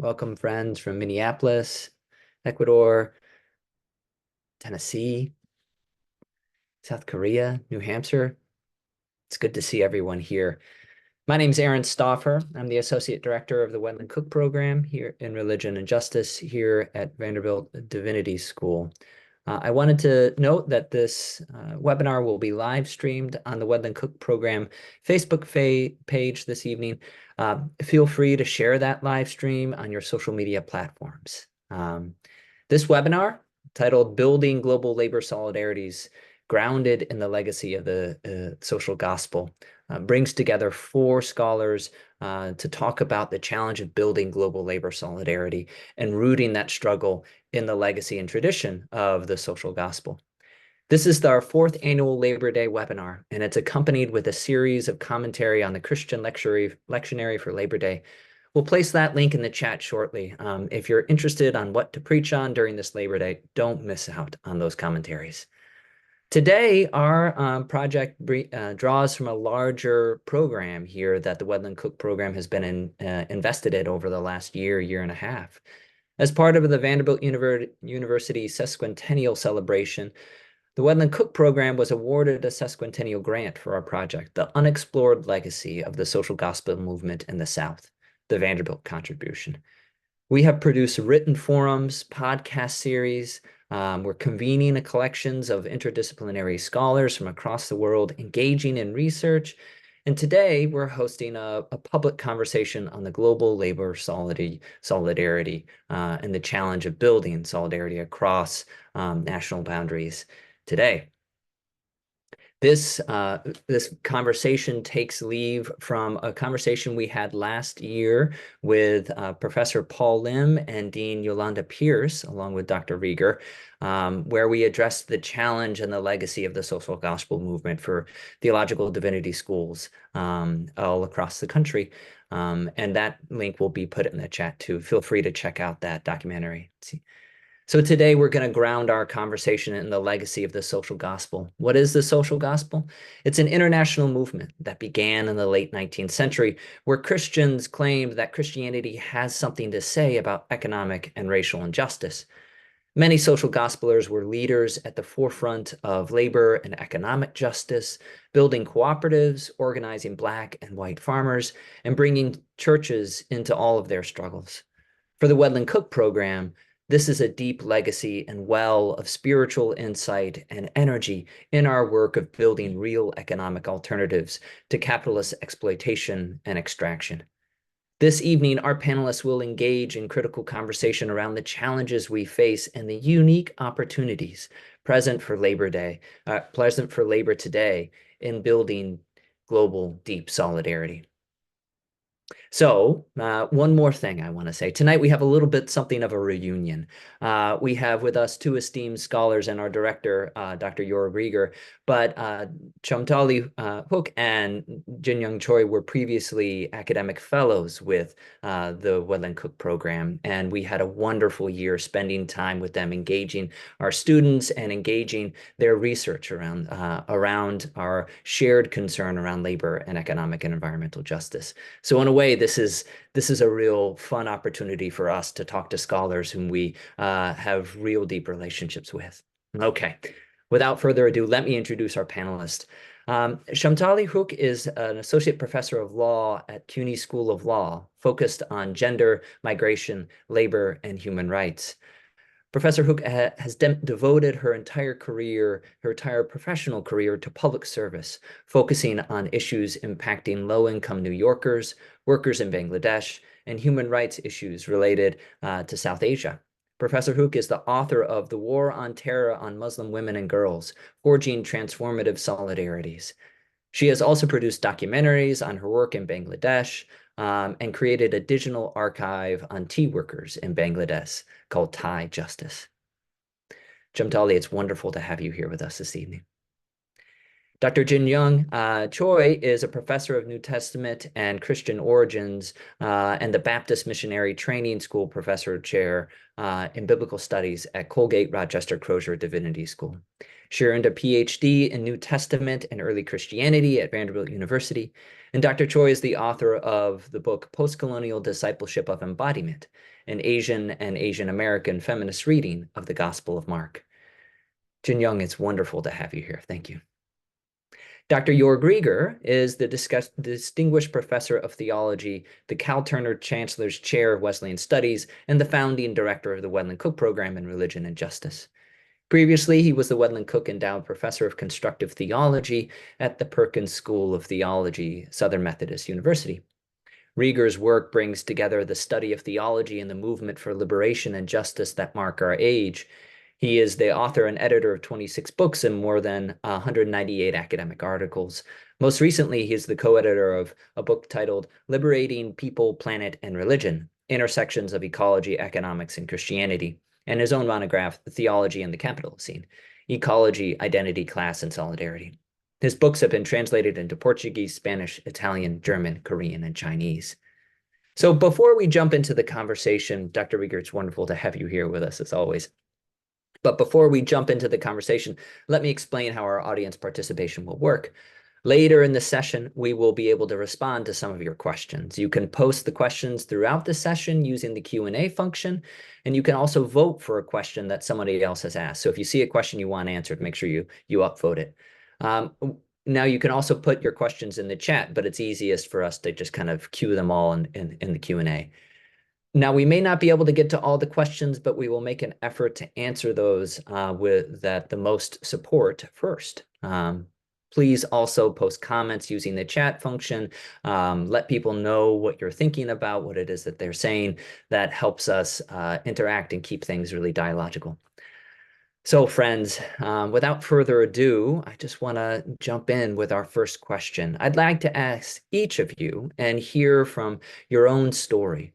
Welcome, friends from Minneapolis, Ecuador, Tennessee, South Korea, New Hampshire. It's good to see everyone here. My name is Aaron Stauffer. I'm the Associate Director of the Wendland Cook Program here in Religion and Justice here at Vanderbilt Divinity School. I wanted to note that this webinar will be live streamed on the Wendland Cook Program Facebook page this evening. Feel free to share that live stream on your social media platforms. This webinar, titled Building Global Labor Solidarities, Grounded in the Legacy of the Social Gospel, brings together 4 scholars to talk about the challenge of building global labor solidarity and rooting that struggle in the legacy and tradition of the social gospel. This is our 4th annual Labor Day webinar, and it's accompanied with a series of commentary on the Christian lectionary for Labor Day. We'll place that link in the chat shortly. If you're interested on what to preach on during this Labor Day, don't miss out on those commentaries. Today, our project draws from a larger program here that the Wendland Cook program has been invested in over the last year and a half. As part of the Vanderbilt University sesquicentennial celebration, the Wendland Cook program was awarded a sesquicentennial grant for our project, The Unexplored Legacy of the Social Gospel Movement in the South, the Vanderbilt contribution. We have produced written forums, podcast series. We're convening a collections of interdisciplinary scholars from across the world engaging in research. And today we're hosting a public conversation on the global labor solidarity and the challenge of building solidarity across national boundaries today. This conversation takes leave from a conversation we had last year with Professor Paul Lim and Dean Yolanda Pierce, along with Dr. Rieger, where we addressed the challenge and the legacy of the social gospel movement for theological divinity schools all across the country. And that link will be put in the chat too. Feel free to check out that documentary. So today we're going to ground our conversation in the legacy of the social gospel. What is the social gospel? It's an international movement that began in the late 19th century, where Christians claimed that Christianity has something to say about economic and racial injustice. Many social gospelers were leaders at the forefront of labor and economic justice, building cooperatives, organizing Black and white farmers, and bringing churches into all of their struggles. For the Wendland Cook program, this is a deep legacy and well of spiritual insight and energy in our work of building real economic alternatives to capitalist exploitation and extraction. This evening, our panelists will engage in critical conversation around the challenges we face and the unique opportunities present for Labor today in building global deep solidarity. So one more thing I want to say. Tonight we have a little bit something of a reunion. We have with us 2 esteemed scholars and our director, Dr. Yor Rieger, but Chomtali Hook and Jin-Young Choi were previously academic fellows with the Wendland Cook program, and we had a wonderful year spending time with them, engaging our students and engaging their research around our shared concern around labor and economic and environmental justice. So in a way, this is a real fun opportunity for us to talk to scholars whom we have real deep relationships with. Okay, without further ado, let me introduce our panelists. Shamtali Hook is an associate professor of law at CUNY School of Law, focused on gender, migration, labor, and human rights. Professor Hook has devoted her entire professional career to public service, focusing on issues impacting low-income New Yorkers, workers in Bangladesh, and human rights issues related to South Asia. Professor Hook is the author of The War on Terror on Muslim Women and Girls, Forging Transformative Solidarities. She has also produced documentaries on her work in Bangladesh, and created a digital archive on tea workers in Bangladesh called Thai Justice. Jamtali, it's wonderful to have you here with us this evening. Dr. Jin Young Choi is a professor of New Testament and Christian origins and the Baptist Missionary Training School professor chair in biblical studies at Colgate Rochester Crozier Divinity School. She earned a Ph.D. in New Testament and Early Christianity at Vanderbilt University. And Dr. Choi is the author of the book Postcolonial Discipleship of Embodiment, an Asian and Asian American feminist reading of the Gospel of Mark. Jin Young, it's wonderful to have you here. Thank you. Dr. Jorg Rieger is the Distinguished Professor of Theology, the Cal Turner Chancellor's Chair of Wesleyan Studies, and the founding director of the Wedlin Cook Program in Religion and Justice. Previously, he was the Wedlin Cook Endowed Professor of Constructive Theology at the Perkins School of Theology, Southern Methodist University. Rieger's work brings together the study of theology and the movement for liberation and justice that mark our age. He is the author and editor of 26 books and more than 198 academic articles. Most recently, he is the co-editor of a book titled Liberating People, Planet, and Religion, Intersections of Ecology, Economics, and Christianity, and his own monograph, Theology and the Capital Scene, Ecology, Identity, Class, and Solidarity. His books have been translated into Portuguese, Spanish, Italian, German, Korean, and Chinese. So before we jump into the conversation, Dr. Rieger, it's wonderful to have you here with us as always. But before we jump into the conversation, let me explain how our audience participation will work. Later in the session, we will be able to respond to some of your questions. You can post the questions throughout the session using the Q&A function, and you can also vote for a question that somebody else has asked. So if you see a question you want answered, make sure you upvote it. Now you can also put your questions in the chat, but it's easiest for us to just kind of queue them all in the Q&A. Now, we may not be able to get to all the questions, but we will make an effort to answer those with the most support first. Please also post comments using the chat function. Let people know what you're thinking about, what it is that they're saying. That helps us interact and keep things really dialogical. So friends, without further ado, I just want to jump in with our first question. I'd like to ask each of you and hear from your own story.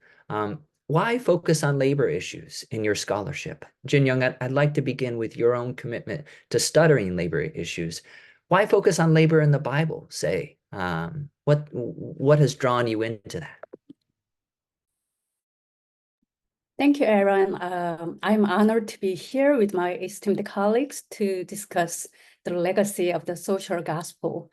Why focus on labor issues in your scholarship? Jin Young, I'd like to begin with your own commitment to studying labor issues. Why focus on labor in the Bible, say? What has drawn you into that? Thank you, Aaron. I'm honored to be here with my esteemed colleagues to discuss the legacy of the social gospel.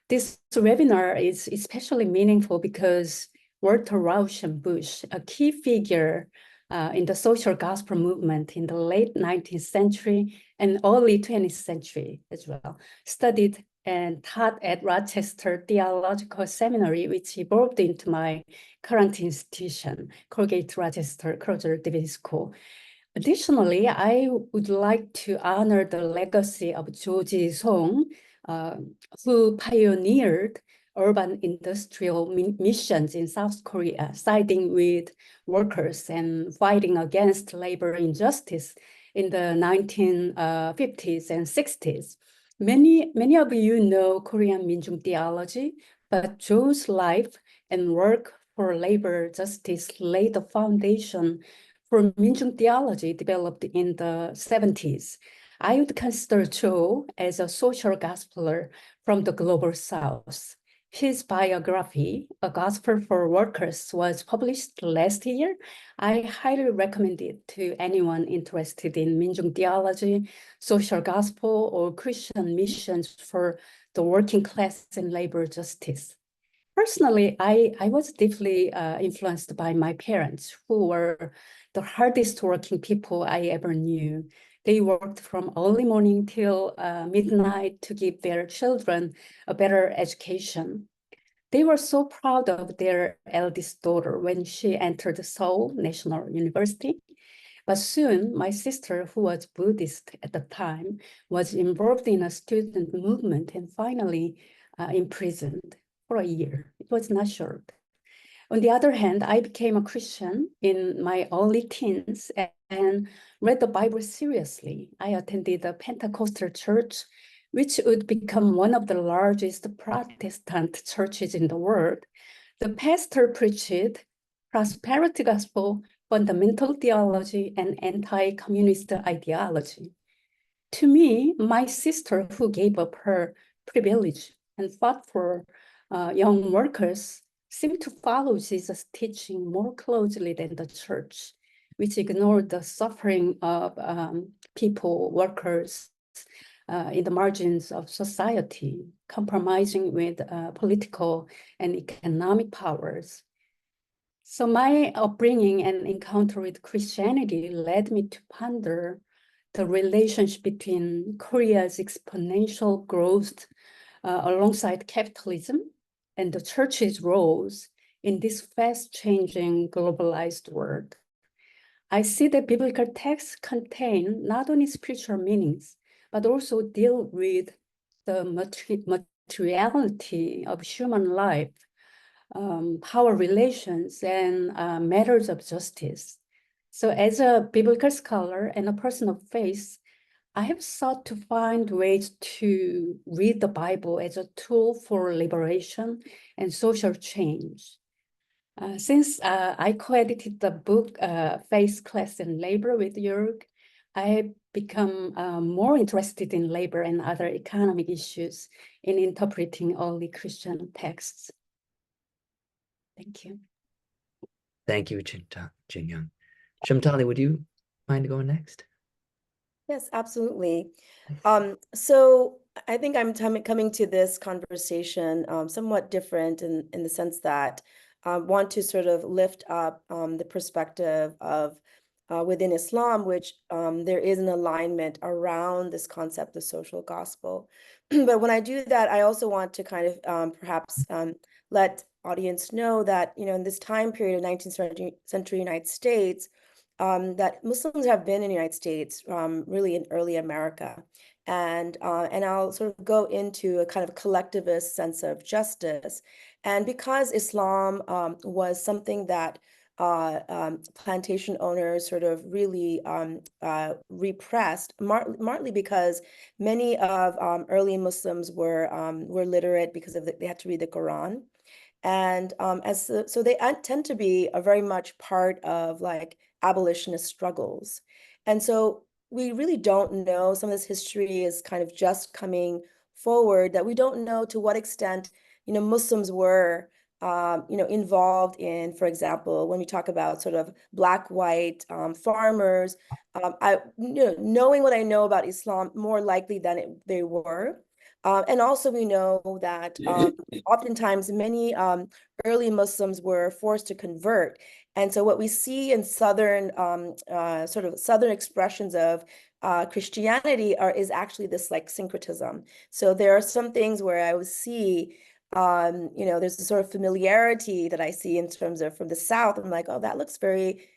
This webinar is especially meaningful because Walter Rauschenbusch, a key figure in the social gospel movement in the late 19th century and early 20th century as well, studied and taught at Rochester Theological Seminary, which evolved into my current institution, Colgate Rochester Crozier Divinity School. Additionally, I would like to honor the legacy of Joji Song, who pioneered urban industrial missions in South Korea, siding with workers and fighting against labor injustice in the 1950s and 60s. Many of you know Korean Minjung theology, but Jo's life and work for labor justice laid the foundation for Minjung theology developed in the 70s. I would consider Jo as a social gospeler from the global South. His biography, A Gospel for Workers, was published last year. I highly recommend it to anyone interested in Minjung theology, social gospel, or Christian missions for the working class and labor justice. Personally, I was deeply influenced by my parents, who were the hardest working people I ever knew. They worked from early morning till midnight to give their children a better education. They were so proud of their eldest daughter when she entered Seoul National University. But soon, my sister, who was Buddhist at the time, was involved in a student movement and finally imprisoned for a year. It was not short. On the other hand, I became a Christian in my early teens and read the Bible seriously. I attended a Pentecostal church, which would become one of the largest Protestant churches in the world. The pastor preached prosperity gospel, fundamental theology, and anti-communist ideology. To me, my sister, who gave up her privileged and thoughtful young workers seem to follow Jesus' teaching more closely than the church, which ignored the suffering of people, workers in the margins of society, compromising with political and economic powers. So my upbringing and encounter with Christianity led me to ponder the relationship between Korea's exponential growth alongside capitalism and the church's roles in this fast-changing globalized world. I see that biblical texts contain not only spiritual meanings, but also deal with the materiality of human life, power relations, and matters of justice. So as a biblical scholar and a person of faith, I have sought to find ways to read the Bible as a tool for liberation and social change. Since I co-edited the book Faith, Class, and Labor with Jörg, I have become more interested in labor and other economic issues in interpreting early Christian texts. Thank you. Thank you, Jin-Young. Shimtali, would you mind going next? Yes, absolutely. So I think I'm coming to this conversation somewhat different in the sense that I want to sort of lift up the perspective of within Islam, which there is an alignment around this concept of social gospel. But when I do that, I also want to kind of perhaps let audience know that, you know, in this time period of 19th century United States, that Muslims have been in the United States, really in early America. And I'll sort of go into a kind of collectivist sense of justice. And because Islam was something that plantation owners sort of really repressed, partly because many of early Muslims were literate because of they had to read the Quran. And so they tend to be a very much part of like abolitionist struggles. And so we really don't know, some of this history is kind of just coming forward, that we don't know to what extent, you know, Muslims were, you know, involved in, for example, when we talk about sort of Black, white farmers, knowing what I know about Islam, more likely than they were. And also we know that oftentimes many early Muslims were forced to convert. And so what we see in Southern, sort of Southern expressions of Christianity is actually this like syncretism. So there are some things where I would see, you know, there's a sort of familiarity that I see in terms of from the South. I'm like, oh, that looks very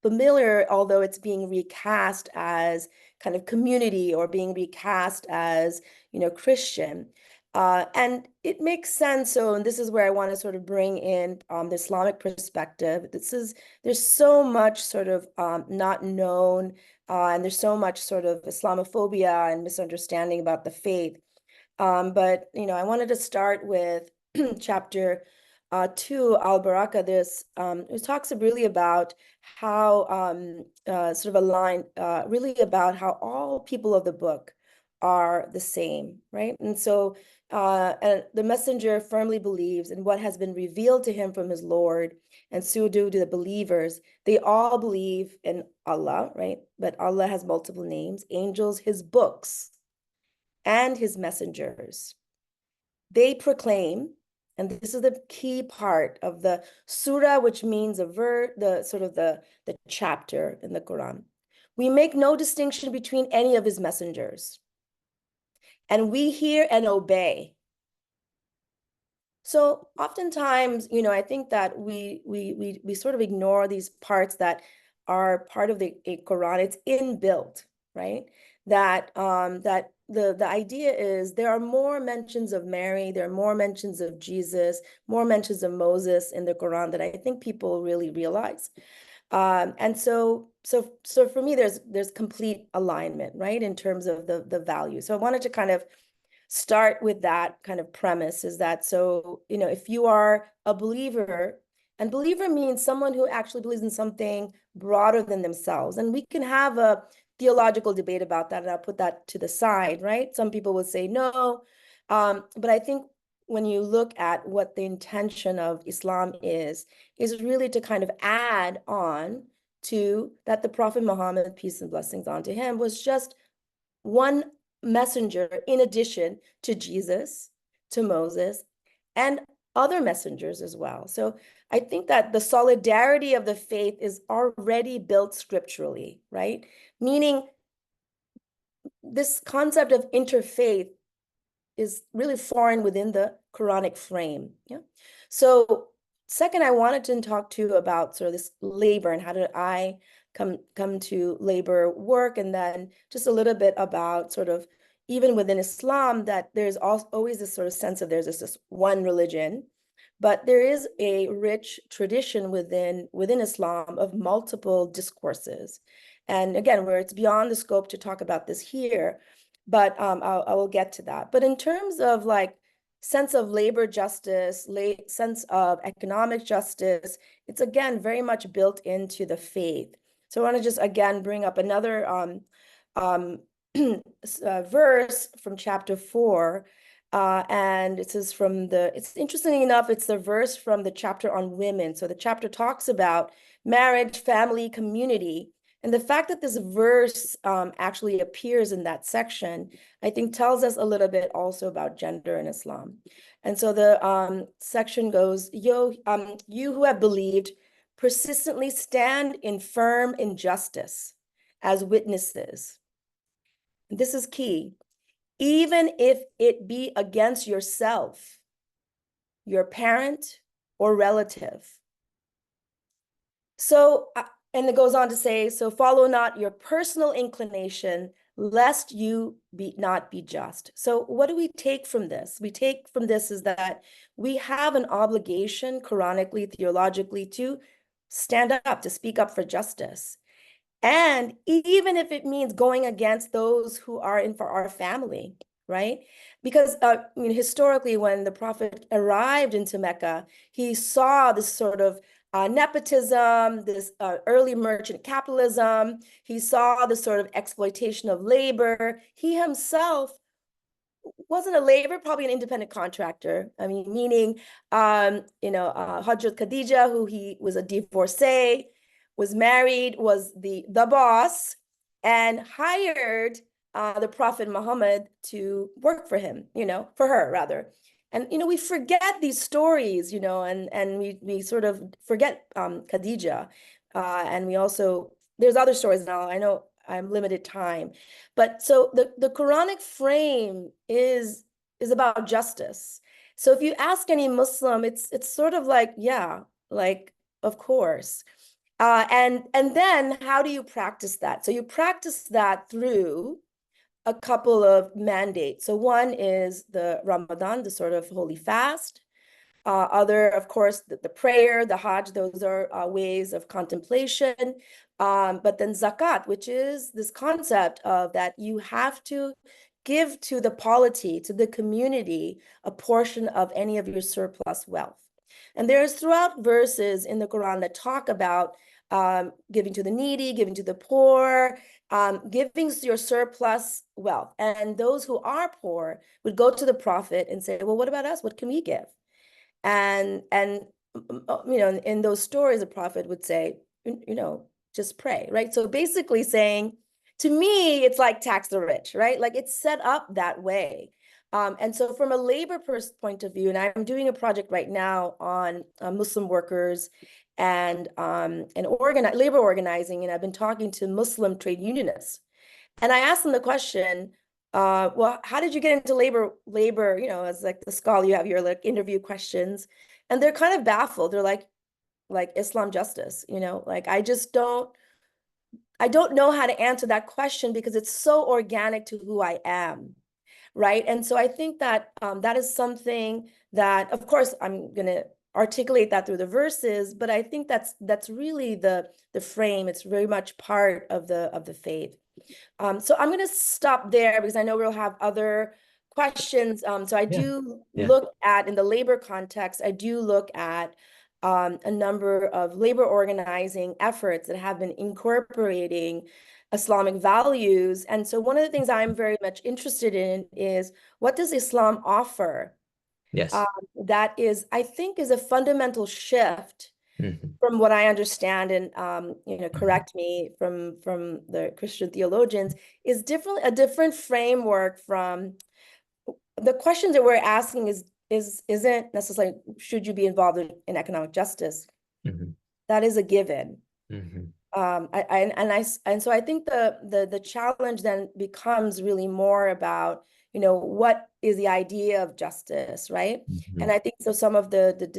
familiar, although it's being recast as kind of community or being recast as, you know, Christian. And it makes sense. So, and this is where I want to sort of bring in the Islamic perspective. There's so much sort of not known, and there's so much sort of Islamophobia and misunderstanding about the faith. But, you know, I wanted to start with chapter 2, Al-Baraka. It talks really about how sort of aligned, really about how all people of the book are the same, right? And so and the messenger firmly believes in what has been revealed to him from his Lord, and so do the believers. They all believe in Allah, right? But Allah has multiple names, angels, his books, and his messengers. They proclaim, and this is the key part of the surah, which means the chapter in the Quran. We make no distinction between any of his messengers, and we hear and obey. So oftentimes, you know, I think that we sort of ignore these parts that are part of the Quran. It's inbuilt, right? That that the idea is there are more mentions of Mary, there are more mentions of Jesus, more mentions of Moses in the Quran that I think people really realize. And so for me, there's complete alignment, right, in terms of the value. So I wanted to kind of start with that kind of premise, is that, so, you know, if you are a believer, and believer means someone who actually believes in something broader than themselves. And we can have a theological debate about that, and I'll put that to the side, right? Some people would say no, But I think when you look at what the intention of Islam is really to kind of add on to that the Prophet Muhammad, peace and blessings onto him, was just one messenger in addition to Jesus, to Moses, and other messengers as well. So I think that the solidarity of the faith is already built scripturally, right? Meaning this concept of interfaith is really foreign within the Quranic frame. Yeah. So second, I wanted to talk to you about sort of this labor and how did I come to labor work, and then just a little bit about sort of even within Islam that there's always this sort of sense of there's this one religion, but there is a rich tradition within Islam of multiple discourses. And again, where it's beyond the scope to talk about this here, but I will get to that. But in terms of like sense of labor justice, sense of economic justice, it's again very much built into the faith. So I want to just again bring up another verse from chapter 4. And it says it's interesting enough, it's the verse from the chapter on women. So the chapter talks about marriage, family, community. And the fact that this verse actually appears in that section, I think tells us a little bit also about gender in Islam. And so the section goes, you who have believed, persistently stand in firm injustice as witnesses. This is key. Even if it be against yourself, your parent, or relative. So, and it goes on to say, so follow not your personal inclination, lest you not be just. So what do we take from this? We take from this is that we have an obligation, Quranically, theologically, to stand up, to speak up for justice. And even if it means going against those who are in for our family, right? Because historically, when the Prophet arrived into Mecca, he saw this sort of nepotism, this early merchant capitalism. He saw the sort of exploitation of labor. He himself wasn't a labor, probably an independent contractor. I mean, meaning, Hadrat Khadija, who he was a divorcee, was married, was the boss, and hired the Prophet Muhammad to work for him, for her rather. And, we forget these stories, and we sort of forget Khadija. And we also, there's other stories now. I know I'm limited time. But so the Quranic frame is about justice. So if you ask any Muslim, it's sort of like, yeah, like, of course. And then how do you practice that? So you practice that through a couple of mandates. So one is the Ramadan, the sort of holy fast. Other, of course, the prayer, the Hajj, those are ways of contemplation. But then zakat, which is this concept of that you have to give to the polity, to the community, a portion of any of your surplus wealth. And there's throughout verses in the Quran that talk about giving to the needy, giving to the poor, giving your surplus wealth. And those who are poor would go to the Prophet and say, well, what about us? What can we give? And in those stories, the Prophet would say, just pray, right? So basically saying, to me, it's like tax the rich, right? Like it's set up that way. And so from a labor point of view, and I'm doing a project right now on Muslim workers and labor organizing, and I've been talking to Muslim trade unionists. And I asked them the question, well, how did you get into labor, as like the scholar, you have your like interview questions, and they're kind of baffled. They're like Islam justice, like I don't know how to answer that question because it's so organic to who I am, right? And so I think that that is something that, of course, I'm going to articulate that through the verses, but I think that's really the frame. It's very much part of the faith. So I'm going to stop there because I know we'll have other questions. So I do look at, in the labor context, I do look at a number of labor organizing efforts that have been incorporating Islamic values. And so one of the things I'm very much interested in is, what does Islam offer? Yes. That is, I think, is a fundamental shift from what I understand, and correct me from the Christian theologians, is a different framework from the questions that we're asking isn't necessarily should you be involved in economic justice. That is a given. And so I think the challenge then becomes really more about, what is the idea of justice, right? And I think so some of the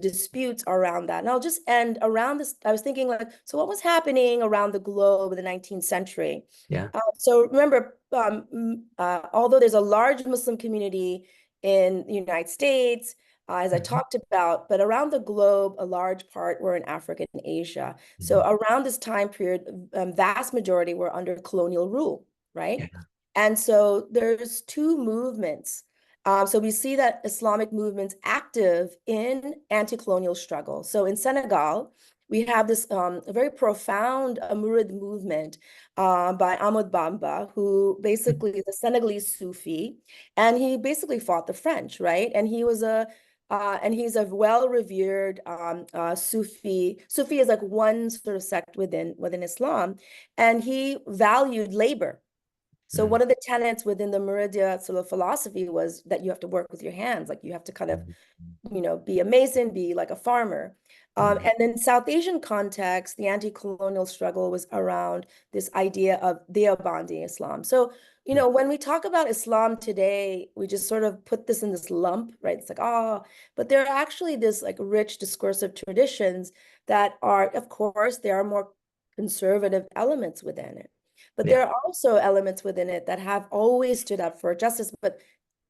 disputes around that. And I'll just end around this. I was thinking, like, so what was happening around the globe in the 19th century? Yeah. So remember, although there's a large Muslim community in the United States, as I talked about, but around the globe, a large part were in Africa and Asia. So around this time period, vast majority were under colonial rule, right? Yeah. And so there's two movements. So we see that Islamic movements active in anti-colonial struggle. So in Senegal, we have this very profound Murid movement by Ahmad Bamba, who basically is a Senegalese Sufi, and he basically fought the French, right? And he was and he's a well-revered Sufi. Sufi is like one sort of sect within Islam, and he valued labor. So one of the tenets within the Muridia sort of philosophy was that you have to work with your hands, like you have to kind of, be a mason, be like a farmer. And then South Asian context, the anti-colonial struggle was around this idea of Deobandi Islam. So, when we talk about Islam today, we just sort of put this in this lump, right? It's like, but there are actually this like rich discursive traditions that are, of course, there are more conservative elements within it. But there are also elements within it that have always stood up for justice. But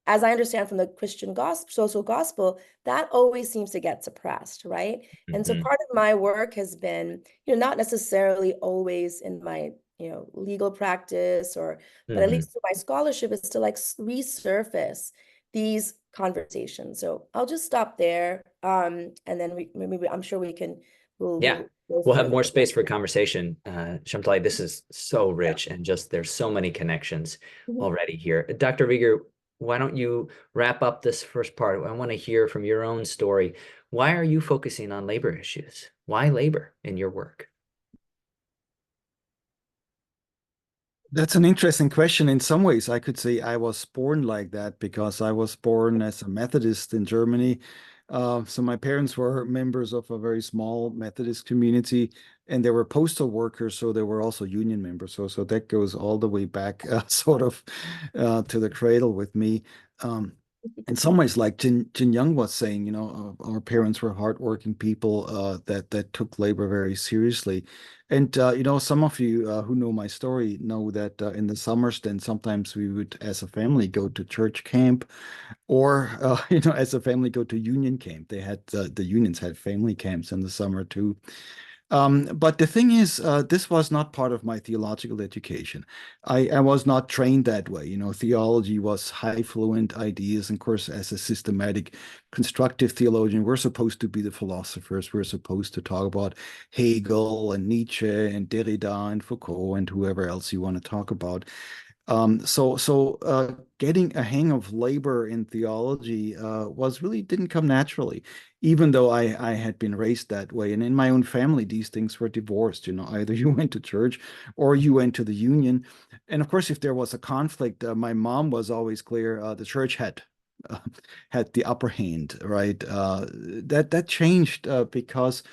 as I understand from the Christian gospel, social gospel, that always seems to get suppressed, right? And so part of my work has been, not necessarily always in my, legal practice but at least through my scholarship, is to like resurface these conversations. So I'll just stop there. And then maybe I'm sure we'll have more space for conversation. Shamtali, this is so rich, and just there's so many connections already here. Dr. Rieger, why don't you wrap up this first part? I want to hear from your own story. Why are you focusing on labor issues? Why labor in your work? That's an interesting question. In some ways, I could say I was born like that because I was born as a Methodist in Germany. So my parents were members of a very small Methodist community, and they were postal workers, so they were also union members. So that goes all the way back, sort of, to the cradle with me. In some ways, like Jin Young was saying, our parents were hardworking people that took labor very seriously. And, some of you who know my story know that in the summers, then sometimes we would, as a family, go to church camp, or, as a family, go to union camp. They had the unions had family camps in the summer too. But the thing is, this was not part of my theological education. I was not trained that way. Theology was high fluent ideas. And of course, as a systematic, constructive theologian, we're supposed to be the philosophers. We're supposed to talk about Hegel and Nietzsche and Derrida and Foucault and whoever else you want to talk about. So getting a hang of labor in theology didn't come naturally, even though I had been raised that way. And in my own family, these things were divorced. Either you went to church or you went to the union. And of course, if there was a conflict, my mom was always clear the church had the upper hand, right? That changed because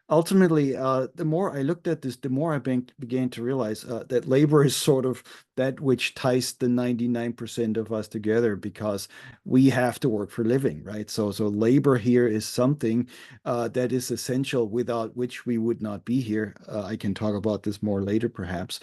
ultimately, the more I looked at this, the more I began to realize that labor is sort of that which ties the 99% of us together, because we have to work for living, right? So labor here is something that is essential, without which we would not be here. I can talk about this more later, perhaps.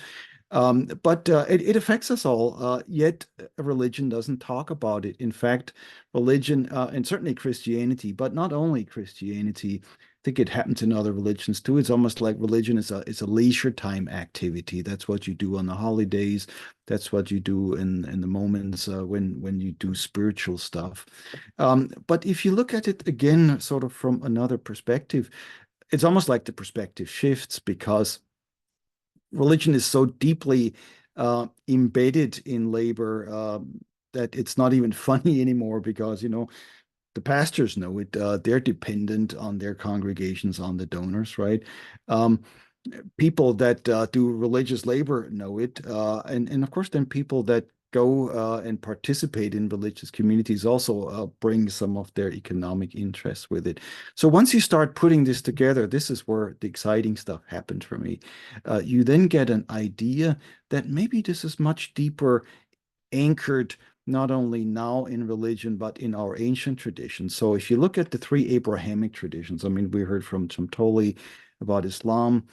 But it affects us all, yet religion doesn't talk about it. In fact, religion, and certainly Christianity, but not only Christianity, I think it happens in other religions too. It's almost like religion is a leisure time activity. That's what you do on the holidays. That's what you do in the moments when you do spiritual stuff. But if you look at it again, sort of from another perspective, it's almost like the perspective shifts, because religion is so deeply embedded in labor that it's not even funny anymore because, the pastors know it. They're dependent on their congregations, on the donors, right? Um, People that do religious labor know it. And of course, then people that go and participate in religious communities also bring some of their economic interests with it. So once you start putting this together, this is where the exciting stuff happened for me. You then get an idea that maybe this is much deeper anchored not only now in religion, but in our ancient traditions. So if you look at the three Abrahamic traditions, I mean, we heard from Chamtoli about Islam.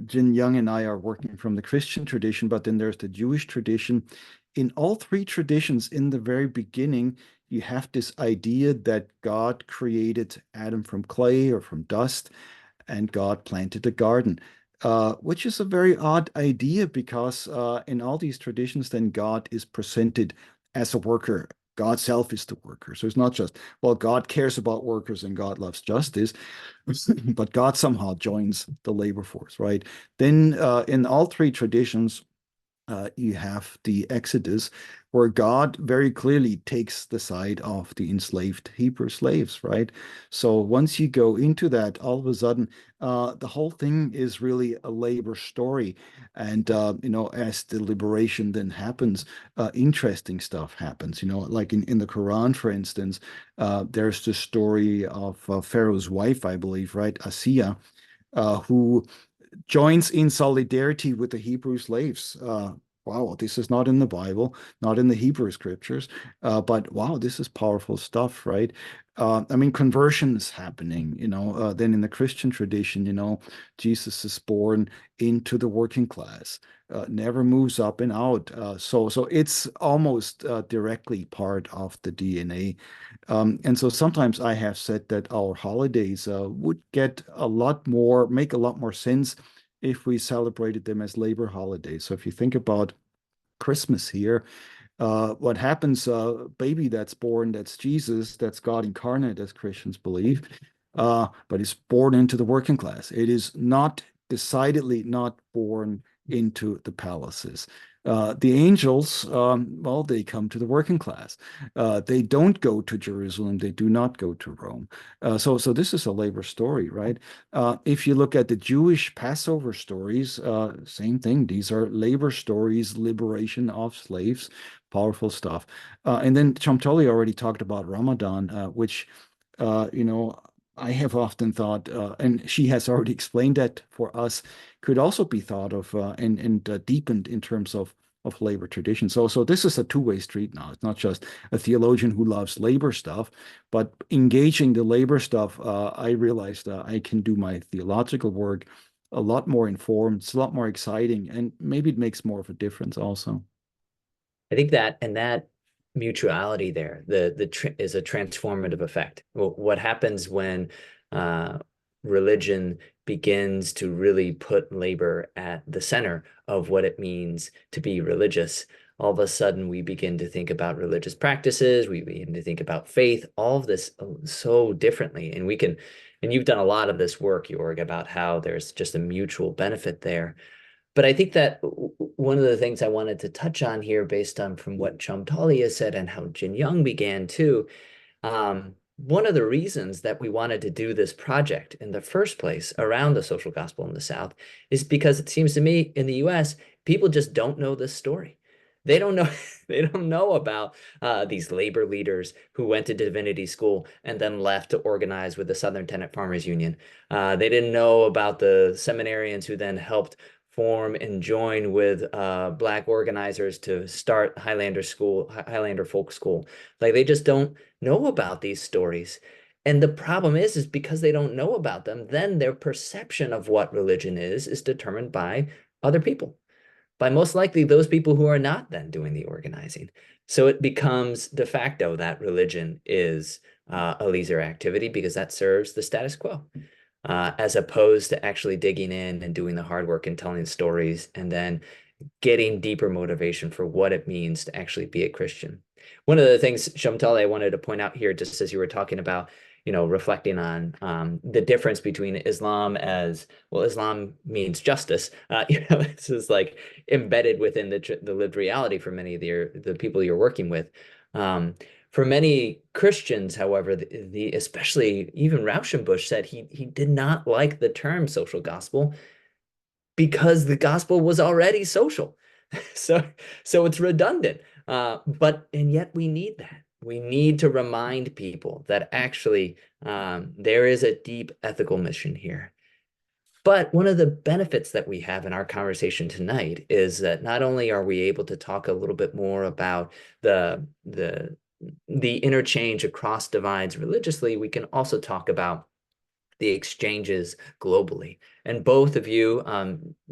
Jin Young and I are working from the Christian tradition, but then there's the Jewish tradition. In all three traditions, in the very beginning, you have this idea that God created Adam from clay or from dust, and God planted a garden, which is a very odd idea because in all these traditions, then God is presented as a worker. God's self is the worker. So it's not just, well, God cares about workers and God loves justice, but God somehow joins the labor force, right? Then in all three traditions, you have the Exodus, where God very clearly takes the side of the enslaved Hebrew slaves, right? So once you go into that, all of a sudden, the whole thing is really a labor story. And, as the liberation then happens, interesting stuff happens. Like in the Quran, for instance, there's the story of Pharaoh's wife, I believe, right? Asiya, who joins in solidarity with the Hebrew slaves. Wow, this is not in the Bible, not in the Hebrew scriptures, but wow, this is powerful stuff, right? I mean, conversion is happening, then in the Christian tradition, Jesus is born into the working class, never moves up and out. So it's almost directly part of the DNA. And so sometimes I have said that our holidays would make a lot more sense if we celebrated them as labor holidays. So if you think about Christmas here, what happens, baby that's born, that's Jesus, that's God incarnate, as Christians believe, but is born into the working class. It is not decidedly not born into the palaces. The angels, well, they come to the working class. They don't go to Jerusalem. They do not go to Rome. So this is a labor story, right? If you look at the Jewish Passover stories, same thing. These are labor stories, liberation of slaves, powerful stuff. And then Chamtoli already talked about Ramadan, which, I have often thought, and she has already explained that for us, could also be thought of and deepened in terms of labor tradition. So this is a two-way street now. It's not just a theologian who loves labor stuff, but engaging the labor stuff, I realized I can do my theological work a lot more informed. It's a lot more exciting, and maybe it makes more of a difference also. I think that mutuality there, is a transformative effect. What happens when religion begins to really put labor at the center of what it means to be religious? All of a sudden, we begin to think about religious practices. We begin to think about faith, all of this so differently. And you've done a lot of this work, Jorg, about how there's just a mutual benefit there. But I think that one of the things I wanted to touch on here, based on from what Chamtali has said and how Jin Young began too, one of the reasons that we wanted to do this project in the first place around the social gospel in the South is because it seems to me in the US, people just don't know this story. They don't know, they don't know about these labor leaders who went to divinity school and then left to organize with the Southern Tenant Farmers Union. They didn't know about the seminarians who then helped form and join with Black organizers to start Highlander Folk School. Like, they just don't know about these stories. And the problem is because they don't know about them, then their perception of what religion is determined by other people, by most likely those people who are not then doing the organizing. So it becomes de facto that religion is a leisure activity because that serves the status quo. As opposed to actually digging in and doing the hard work and telling stories and then getting deeper motivation for what it means to actually be a Christian. One of the things, Shamtali, I wanted to point out here, just as you were talking about, reflecting on the difference between Islam as, well, Islam means justice. This is like embedded within the lived reality for many of the people you're working with. For many Christians, however, especially even Rauschenbusch said he did not like the term social gospel because the gospel was already social. So it's redundant. And yet we need that. We need to remind people that actually there is a deep ethical mission here. But one of the benefits that we have in our conversation tonight is that not only are we able to talk a little bit more about the interchange across divides religiously, we can also talk about the exchanges globally. And both of you,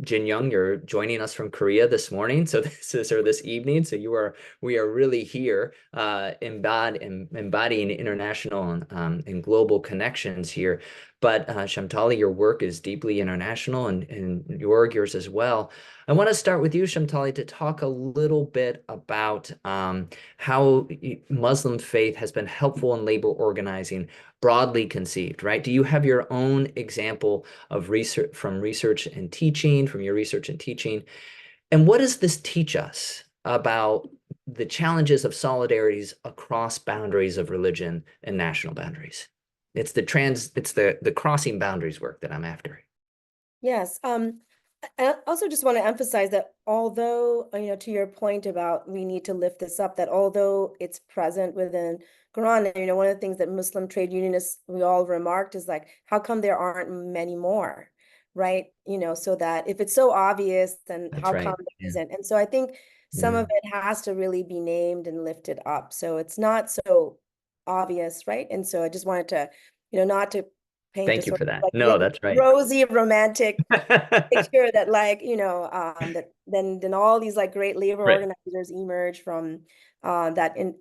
Jin Young, you're joining us from Korea this morning. So this evening. So we are really here embodying international and global connections here. But Shamtali, your work is deeply international, and yours as well. I want to start with you, Shamtali, to talk a little bit about how Muslim faith has been helpful in labor organizing, broadly conceived, right? Do you have your own example of research from your research and teaching? And what does this teach us about the challenges of solidarities across boundaries of religion and national boundaries? It's the crossing boundaries work that I'm after. Yes. I also just want to emphasize that although, to your point about we need to lift this up, that although it's present within Quran, and, one of the things that Muslim trade unionists, we all remarked is like, how come there aren't many more, right? So that if it's so obvious, then That's how right. come there isn't? And so I think some of it has to really be named and lifted up. So it's not so obvious, right? And so I just wanted to, not to paint Thank a you sort for of that. like No, that's right. rosy romantic picture that like, that then all these like great labor Right. organizers emerge from that and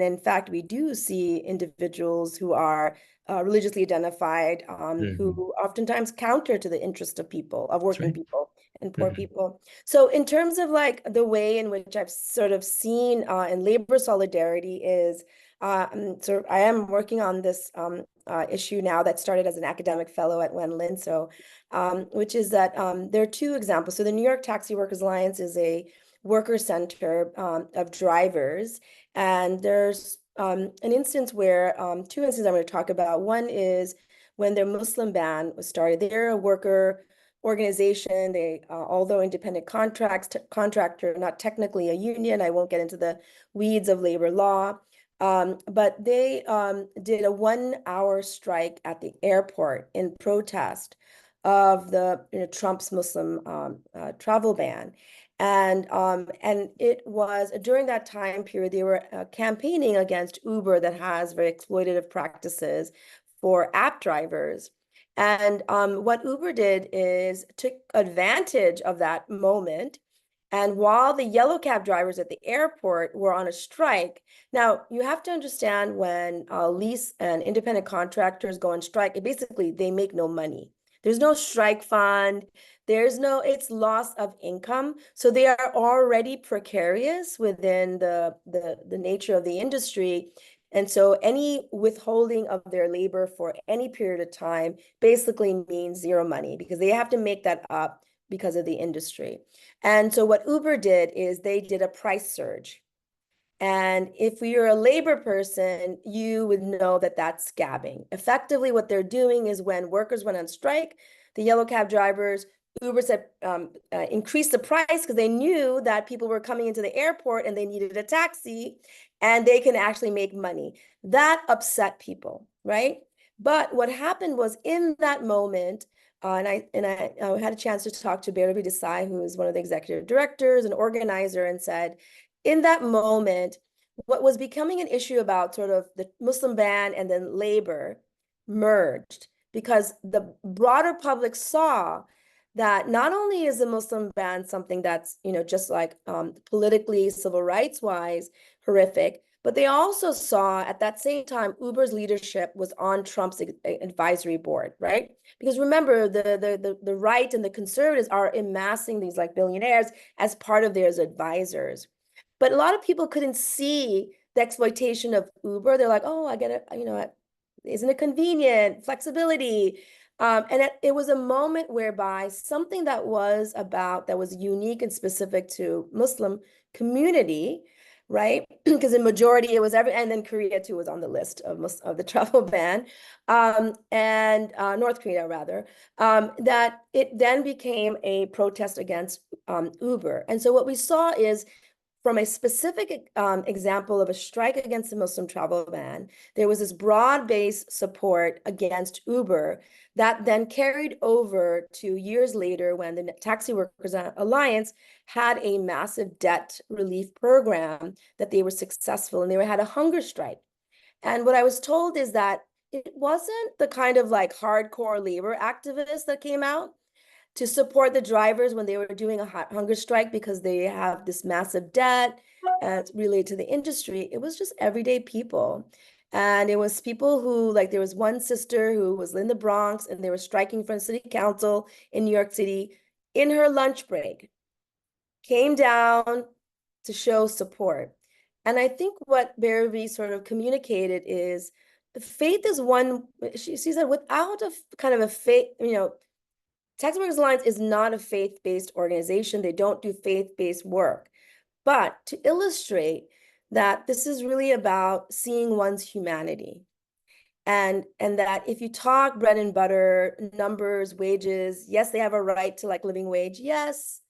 in fact we do see individuals who are religiously identified who oftentimes counter to the interest of people, of working people and poor people. So in terms of like the way in which I've sort of seen in labor solidarity is so I am working on this issue now that started as an academic fellow at Wenlin. So, which is that there are two examples. So the New York Taxi Workers Alliance is a worker center of drivers. And there's an instance where, two instances I'm going to talk about. One is when their Muslim ban was started. They're a worker organization. They, although independent contractor, not technically a union. I won't get into the weeds of labor law. But they did a 1-hour strike at the airport in protest of the Trump's Muslim travel ban. And it was during that time period, they were campaigning against Uber that has very exploitative practices for app drivers. And what Uber did is took advantage of that moment. And while the yellow cab drivers at the airport were on a strike, now you have to understand when lease and independent contractors go on strike, basically they make no money. There's no strike fund. It's loss of income. So they are already precarious within the nature of the industry. And so any withholding of their labor for any period of time basically means zero money because they have to make that up because of the industry. And so what Uber did is they did a price surge. And if you're a labor person, you would know that that's scabbing. Effectively, what they're doing is when workers went on strike, the yellow cab drivers, Uber said increase the price because they knew that people were coming into the airport and they needed a taxi and they can actually make money. That upset people, right? But what happened was in that moment, and I had a chance to talk to Bhairavi Desai, who is one of the executive directors and organizer, and said, in that moment, what was becoming an issue about sort of the Muslim ban and then labor merged because the broader public saw that not only is the Muslim ban something that's, just like politically, civil rights wise, horrific, but they also saw at that same time, Uber's leadership was on Trump's advisory board, right? Because remember, the right and the conservatives are amassing these like billionaires as part of their advisors. But a lot of people couldn't see the exploitation of Uber. They're like, oh, I get it. isn't it convenient? Flexibility. And it was a moment whereby something that was unique and specific to Muslim community, right? Because in majority it was and then Korea too was on the list of the travel ban, and North Korea rather, that it then became a protest against Uber. And so what we saw is, from a specific example of a strike against the Muslim travel ban, there was this broad-based support against Uber that then carried over to years later when the Taxi Workers Alliance had a massive debt relief program that they were successful, and they had a hunger strike. And what I was told is that it wasn't the kind of like hardcore labor activists that came out to support the drivers when they were doing a hunger strike because they have this massive debt related to the industry. It was just everyday people. And it was people who, like, there was one sister who was in the Bronx and they were striking for city council in New York City in her lunch break, came down to show support. And I think what Baravi sort of communicated is faith is one, she said, without a kind of a faith, Taxi Workers Alliance is not a faith-based organization. They don't do faith-based work. But to illustrate that this is really about seeing one's humanity. And that if you talk bread and butter, numbers, wages, yes, they have a right to like living wage, yes.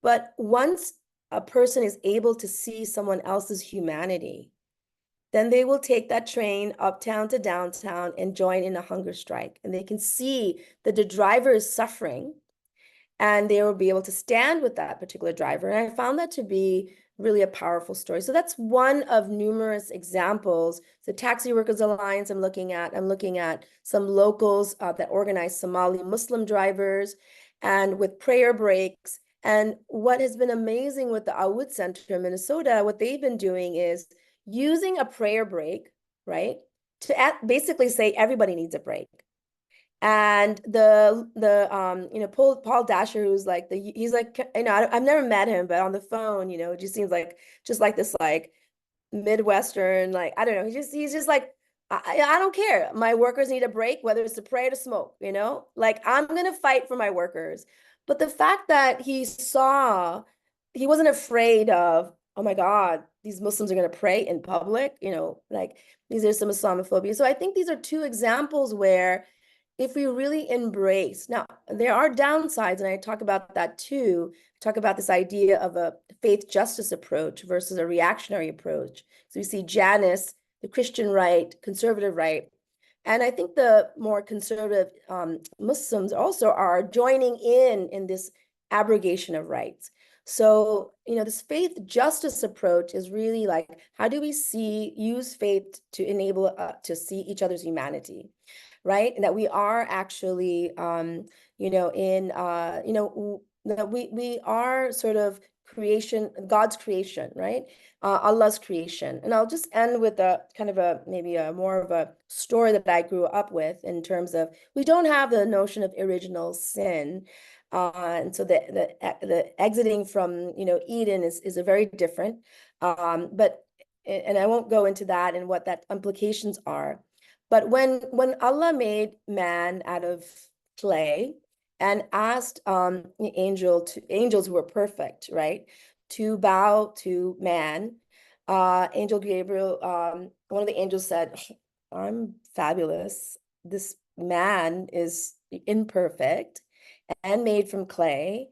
But once a person is able to see someone else's humanity, then they will take that train uptown to downtown and join in a hunger strike. And they can see that the driver is suffering and they will be able to stand with that particular driver. And I found that to be really a powerful story. So that's one of numerous examples. The Taxi Workers Alliance I'm looking at some locals that organize Somali Muslim drivers, and with prayer breaks. And what has been amazing with the Awud Center in Minnesota, what they've been doing is using a prayer break, right, to basically say everybody needs a break. And Paul Dasher, who's like he's like, I've never met him, but on the phone, it just seems like this like Midwestern, like, I don't know, he's just like, I don't care, my workers need a break, whether it's to pray or to smoke, like, I'm gonna fight for my workers. But the fact that he wasn't afraid of, oh my God, these Muslims are gonna pray in public, like, these are some Islamophobia. So I think these are two examples where, if we really embrace, now there are downsides, and I talk about that too, talk about this idea of a faith justice approach versus a reactionary approach. So we see Janus, the Christian right, conservative right. And I think the more conservative Muslims also are joining in this abrogation of rights. So, this faith justice approach is really like, how do we use faith to enable to see each other's humanity? Right? And that we are actually, that we are sort of creation, God's creation, right? Allah's creation. And I'll just end with a kind of maybe a more of a story that I grew up with, in terms of, we don't have the notion of original sin. And so the exiting from, Eden is a very different, but, and I won't go into that and what that implications are. But when Allah made man out of clay and asked angels who were perfect, right, to bow to man, Angel Gabriel, one of the angels said, I'm fabulous. This man is imperfect and made from clay.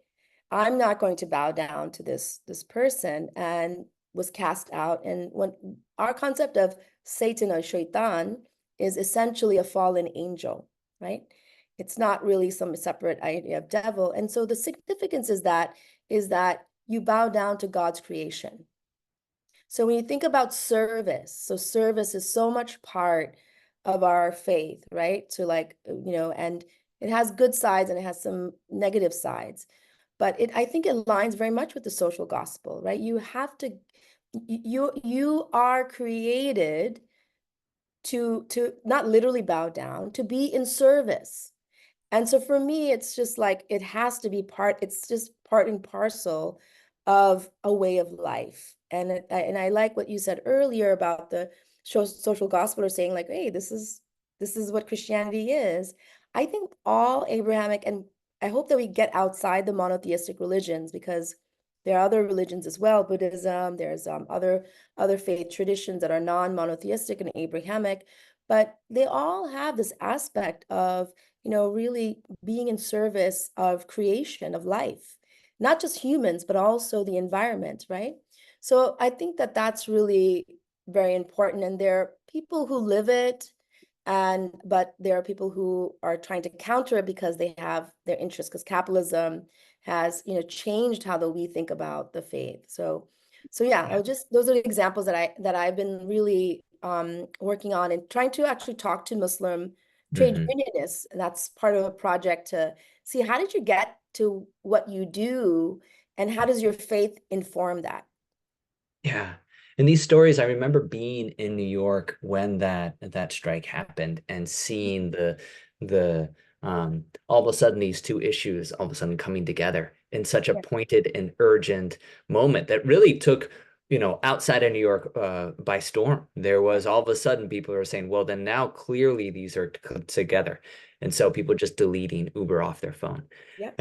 I'm not going to bow down to this person, and was cast out. And when our concept of Satan or Shaitan is essentially a fallen angel, right? It's not really some separate idea of devil. And so the significance is that you bow down to God's creation. So when you think about service, so service is so much part of our faith, right? So like, and it has good sides and it has some negative sides, but I think it aligns very much with the social gospel, right? You have to, you are created to not literally bow down, to be in service. And so for me, it's just like, it has to be it's just part and parcel of a way of life. And I like what you said earlier about the social gospel, or saying like, hey, this is this is what Christianity is. I think all Abrahamic, and I hope that we get outside the monotheistic religions, because there are other religions as well, Buddhism, there's other faith traditions that are non-monotheistic and Abrahamic, but they all have this aspect of, really being in service of creation, of life, not just humans, but also the environment, right? So I think that that's really very important. And there are people who live it, but there are people who are trying to counter it because they have their interests, because capitalism has, changed how we think about the faith. So yeah, those are the examples that I've been really working on, and trying to actually talk to Muslim trade unionists. That's part of a project to see, how did you get to what you do, and how does your faith inform that? Yeah. And these stories, I remember being in New York when that strike happened, and seeing the all of a sudden these two issues all of a sudden coming together in such a pointed and urgent moment that really took, outside of New York by storm. There was all of a sudden people are saying, well, then now clearly these are together. And so people just deleting Uber off their phone. Yeah.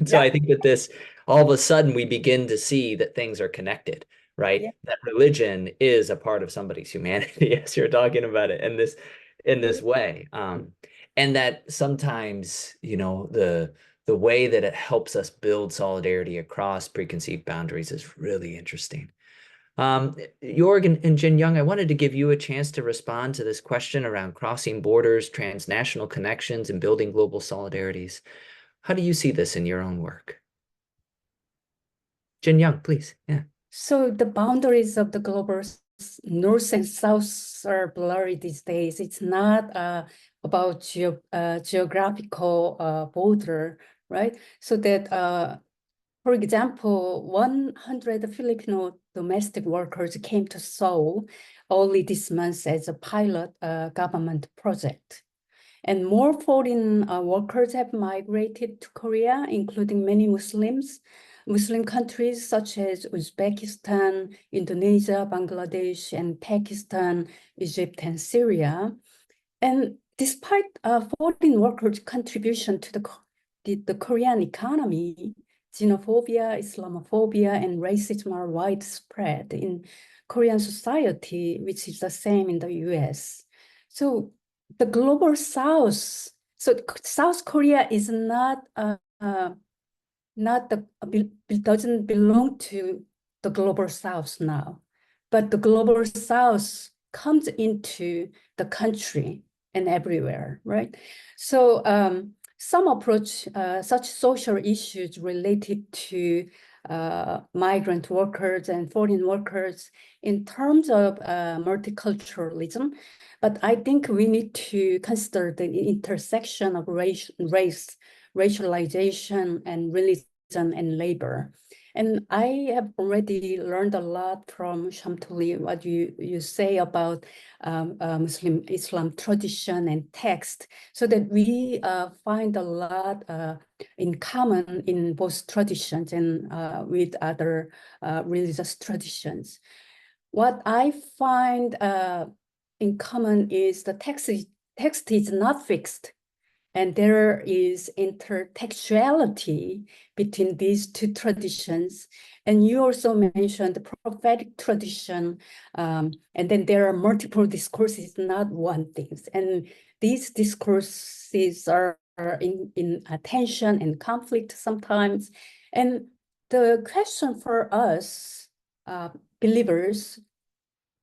So I think that this, all of a sudden we begin to see that things are connected, right? Yeah. That religion is a part of somebody's humanity, as you're talking about it in this way. And that sometimes, the way that it helps us build solidarity across preconceived boundaries is really interesting. Jorg and Jin Young, I wanted to give you a chance to respond to this question around crossing borders, transnational connections, and building global solidarities. How do you see this in your own work? Jin Young, please. Yeah. So the boundaries of the global north and south are blurry these days. It's not about geographical border, right? So that, for example, 100 Filipino domestic workers came to Seoul only this month as a pilot government project. And more foreign workers have migrated to Korea, including many Muslim countries such as Uzbekistan, Indonesia, Bangladesh, and Pakistan, Egypt, and Syria. And despite foreign workers' contribution to the Korean economy, xenophobia, Islamophobia, and racism are widespread in Korean society, which is the same in the US. So the global South, so South Korea is doesn't belong to the global South now, but the global South comes into the country and everywhere, right? So some approach such social issues related to migrant workers and foreign workers in terms of multiculturalism, but I think we need to consider the intersection of race, racialization, and religion and labor. And I have already learned a lot from Shamtuli, what you say about Muslim Islam tradition and text, so that we find a lot in common in both traditions and with other religious traditions. What I find in common is the text is not fixed, and there is intertextuality between these two traditions. And you also mentioned the prophetic tradition, and then there are multiple discourses, not one thing. And these discourses are in tension and conflict sometimes. And the question for us, believers,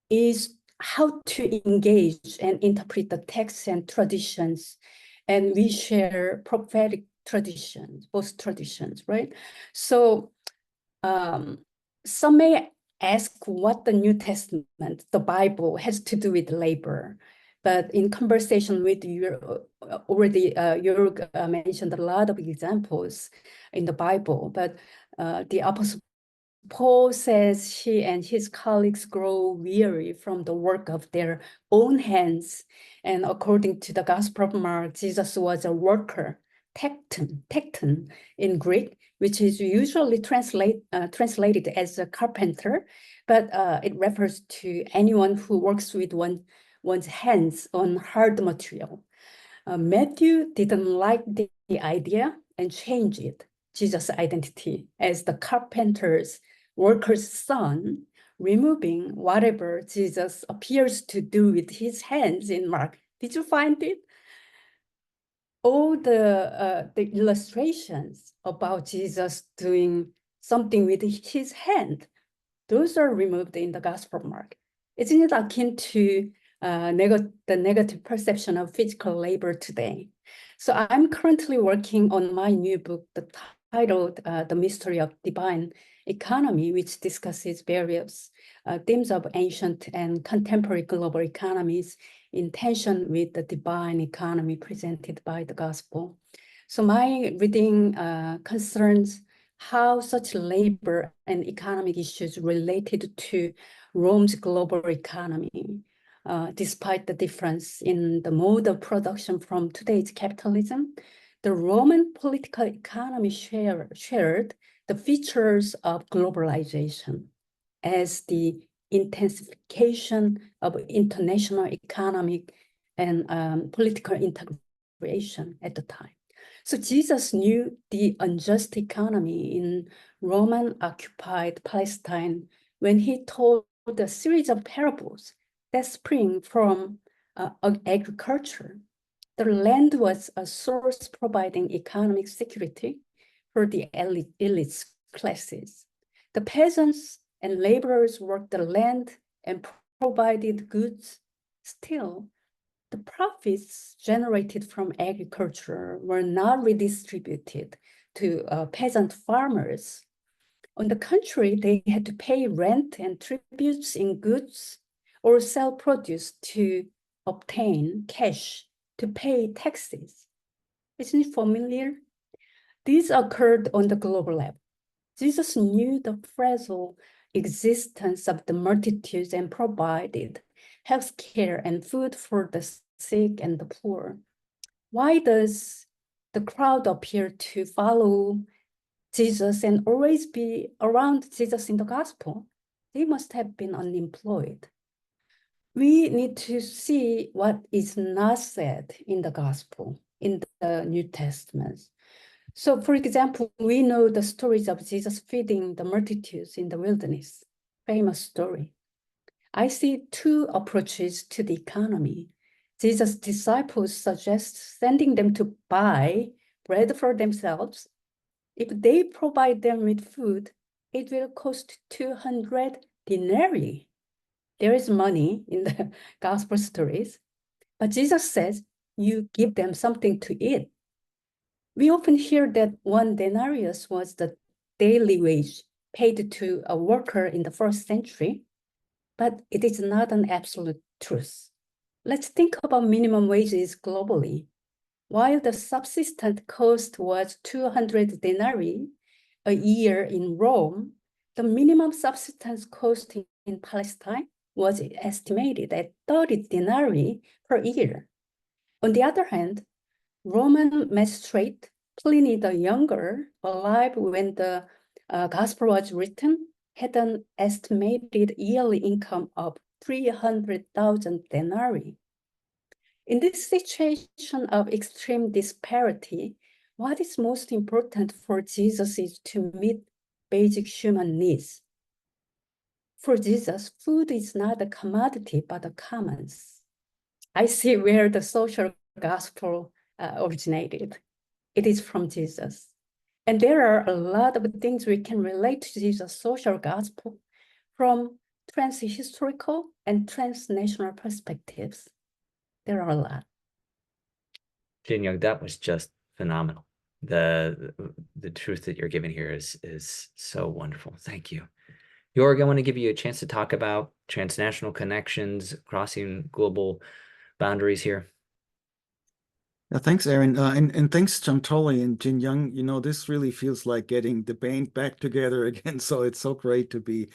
is how to engage and interpret the texts and traditions. And we share prophetic traditions, both traditions, right? So some may ask what the New Testament, the Bible, has to do with labor. But in conversation with you already, Jörg mentioned a lot of examples in the Bible, but the Apostle Paul says he and his colleagues grow weary from the work of their own hands. And according to the Gospel of Mark, Jesus was a worker, tekton in Greek, which is usually translated as a carpenter, but it refers to anyone who works with one's hands on hard material. Matthew didn't like the idea and changed it. Jesus' identity as the carpenter's worker's son, removing whatever Jesus appears to do with his hands in Mark. Did you find it? All the illustrations about Jesus doing something with his hand, those are removed in the Gospel of Mark. Isn't it akin to the negative perception of physical labor today? So I'm currently working on my new book, titled The Mystery of Divine Economy, which discusses various themes of ancient and contemporary global economies in tension with the divine economy presented by the gospel. So my reading concerns how such labor and economic issues related to Rome's global economy, despite the difference in the mode of production from today's capitalism. The Roman political economy shared the features of globalization as the intensification of international economic and political integration at the time. So Jesus knew the unjust economy in Roman-occupied Palestine when he told a series of parables that spring from agriculture. The land was a source providing economic security for the elite classes. The peasants and laborers worked the land and provided goods. Still, the profits generated from agriculture were not redistributed to peasant farmers. On the contrary, they had to pay rent and tributes in goods or sell produce to obtain cash to pay taxes. Isn't it familiar? These occurred on the global level. Jesus knew the fragile existence of the multitudes and provided health care and food for the sick and the poor. Why does the crowd appear to follow Jesus and always be around Jesus in the gospel? They must have been unemployed. We need to see what is not said in the gospel, in the New Testament. So, for example, we know the stories of Jesus feeding the multitudes in the wilderness, famous story. I see two approaches to the economy. Jesus' disciples suggest sending them to buy bread for themselves. If they provide them with food, it will cost 200 denarii. There is money in the gospel stories, but Jesus says, you give them something to eat. We often hear that 1 denarius was the daily wage paid to a worker in the first century, but it is not an absolute truth. Let's think about minimum wages globally. While the subsistence cost was 200 denarii a year in Rome, the minimum subsistence cost in Palestine was estimated at 30 denarii per year. On the other hand, Roman magistrate Pliny the Younger, alive when the gospel was written, had an estimated yearly income of 300,000 denarii. In this situation of extreme disparity, what is most important for Jesus is to meet basic human needs. For Jesus, food is not a commodity, but a commons. I see where the social gospel originated. It is from Jesus. And there are a lot of things we can relate to Jesus' social gospel from transhistorical and transnational perspectives. There are a lot. Jin Young, that was just phenomenal. The truth that you're giving here is so wonderful. Thank you. Jorg, I want to give you a chance to talk about transnational connections, crossing global boundaries here. Yeah, thanks, Aaron. And thanks, Chantoli and Jin Young. You know, this really feels like getting the band back together again. So it's so great to be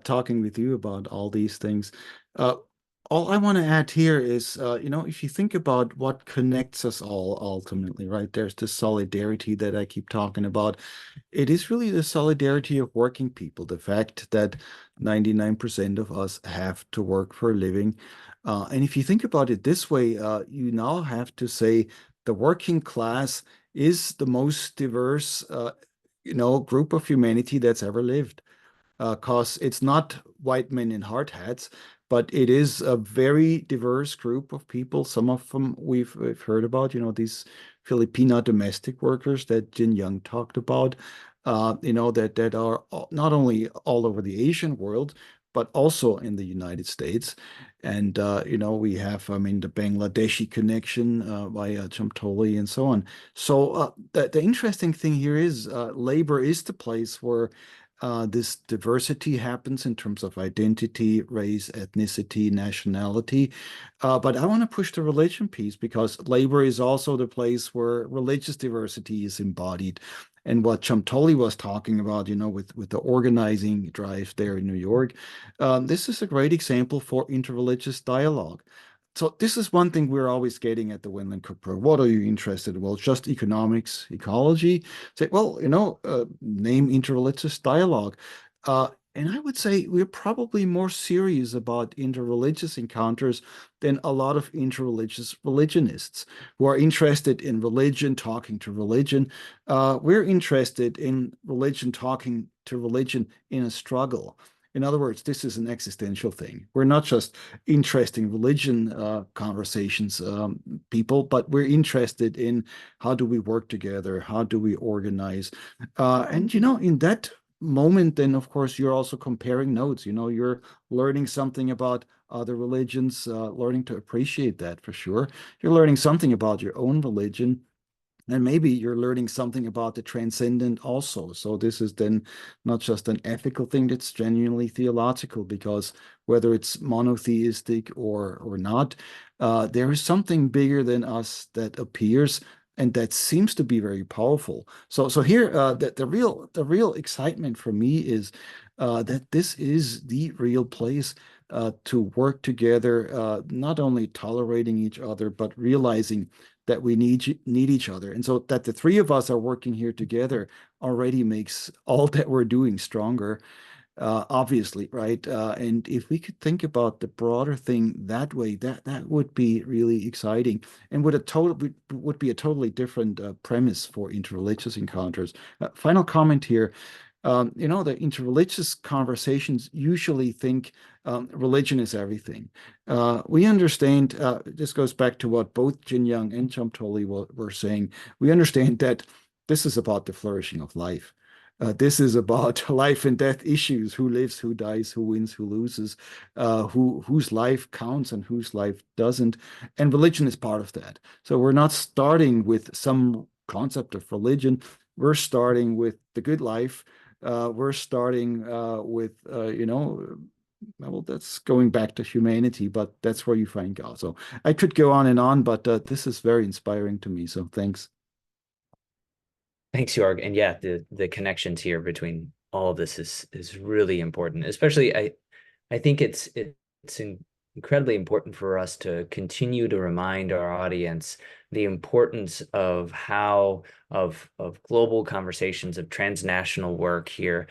talking with you about all these things. All I want to add here is, you know, if you think about what connects us all ultimately, right? There's the solidarity that I keep talking about. It is really the solidarity of working people, the fact that 99% of us have to work for a living. And if you think about it this way, you now have to say the working class is the most diverse, group of humanity that's ever lived. Because it's not white men in hard hats, but it is a very diverse group of people. Some of them we've heard about, these Filipino domestic workers that Jin Young talked about, that are not only all over the Asian world, but also in the United States. And, we have, the Bangladeshi connection via Chamtoli and so on. So the interesting thing here is labor is the place where this diversity happens in terms of identity, race, ethnicity, nationality. But I want to push the religion piece because labor is also the place where religious diversity is embodied. And what Chamtoli was talking about, with the organizing drive there in New York, this is a great example for interreligious dialogue. So this is one thing we're always getting at the Winland Cook Pro. What are you interested in? Well, just economics, ecology. Say, well, name interreligious dialogue. And I would say we're probably more serious about interreligious encounters than a lot of interreligious religionists who are interested in religion, talking to religion. We're interested in religion, talking to religion in a struggle. In other words, this is an existential thing. We're not just interested in religion conversations, people, but we're interested in how do we work together? How do we organize? And, in that moment, then, of course, you're also comparing notes. You're learning something about other religions, learning to appreciate that for sure. You're learning something about your own religion. And maybe you're learning something about the transcendent also. So this is then not just an ethical thing, it's genuinely theological, because whether it's monotheistic or not, there is something bigger than us that appears and that seems to be very powerful. So here, the real excitement for me is that this is the real place to work together, not only tolerating each other, but realizing that we need each other. And so that the three of us are working here together already makes all that we're doing stronger, obviously, right? And if we could think about the broader thing that way, that would be really exciting and would be a totally different premise for interreligious encounters. Final comment here. The interreligious conversations usually think religion is everything. We understand, this goes back to what both Jin Young and Chamtoli were saying. We understand that this is about the flourishing of life. This is about life and death issues, who lives, who dies, who wins, who loses, whose life counts and whose life doesn't. And religion is part of that. So we're not starting with some concept of religion. We're starting with the good life. We're starting with, well, that's going back to humanity, but that's where you find God. So I could go on and on, but this is very inspiring to me. So thanks. Thanks, Jörg. And yeah, the connections here between all of this is really important. Especially, I think it's incredibly important for us to continue to remind our audience the importance of how of global conversations, of transnational work here.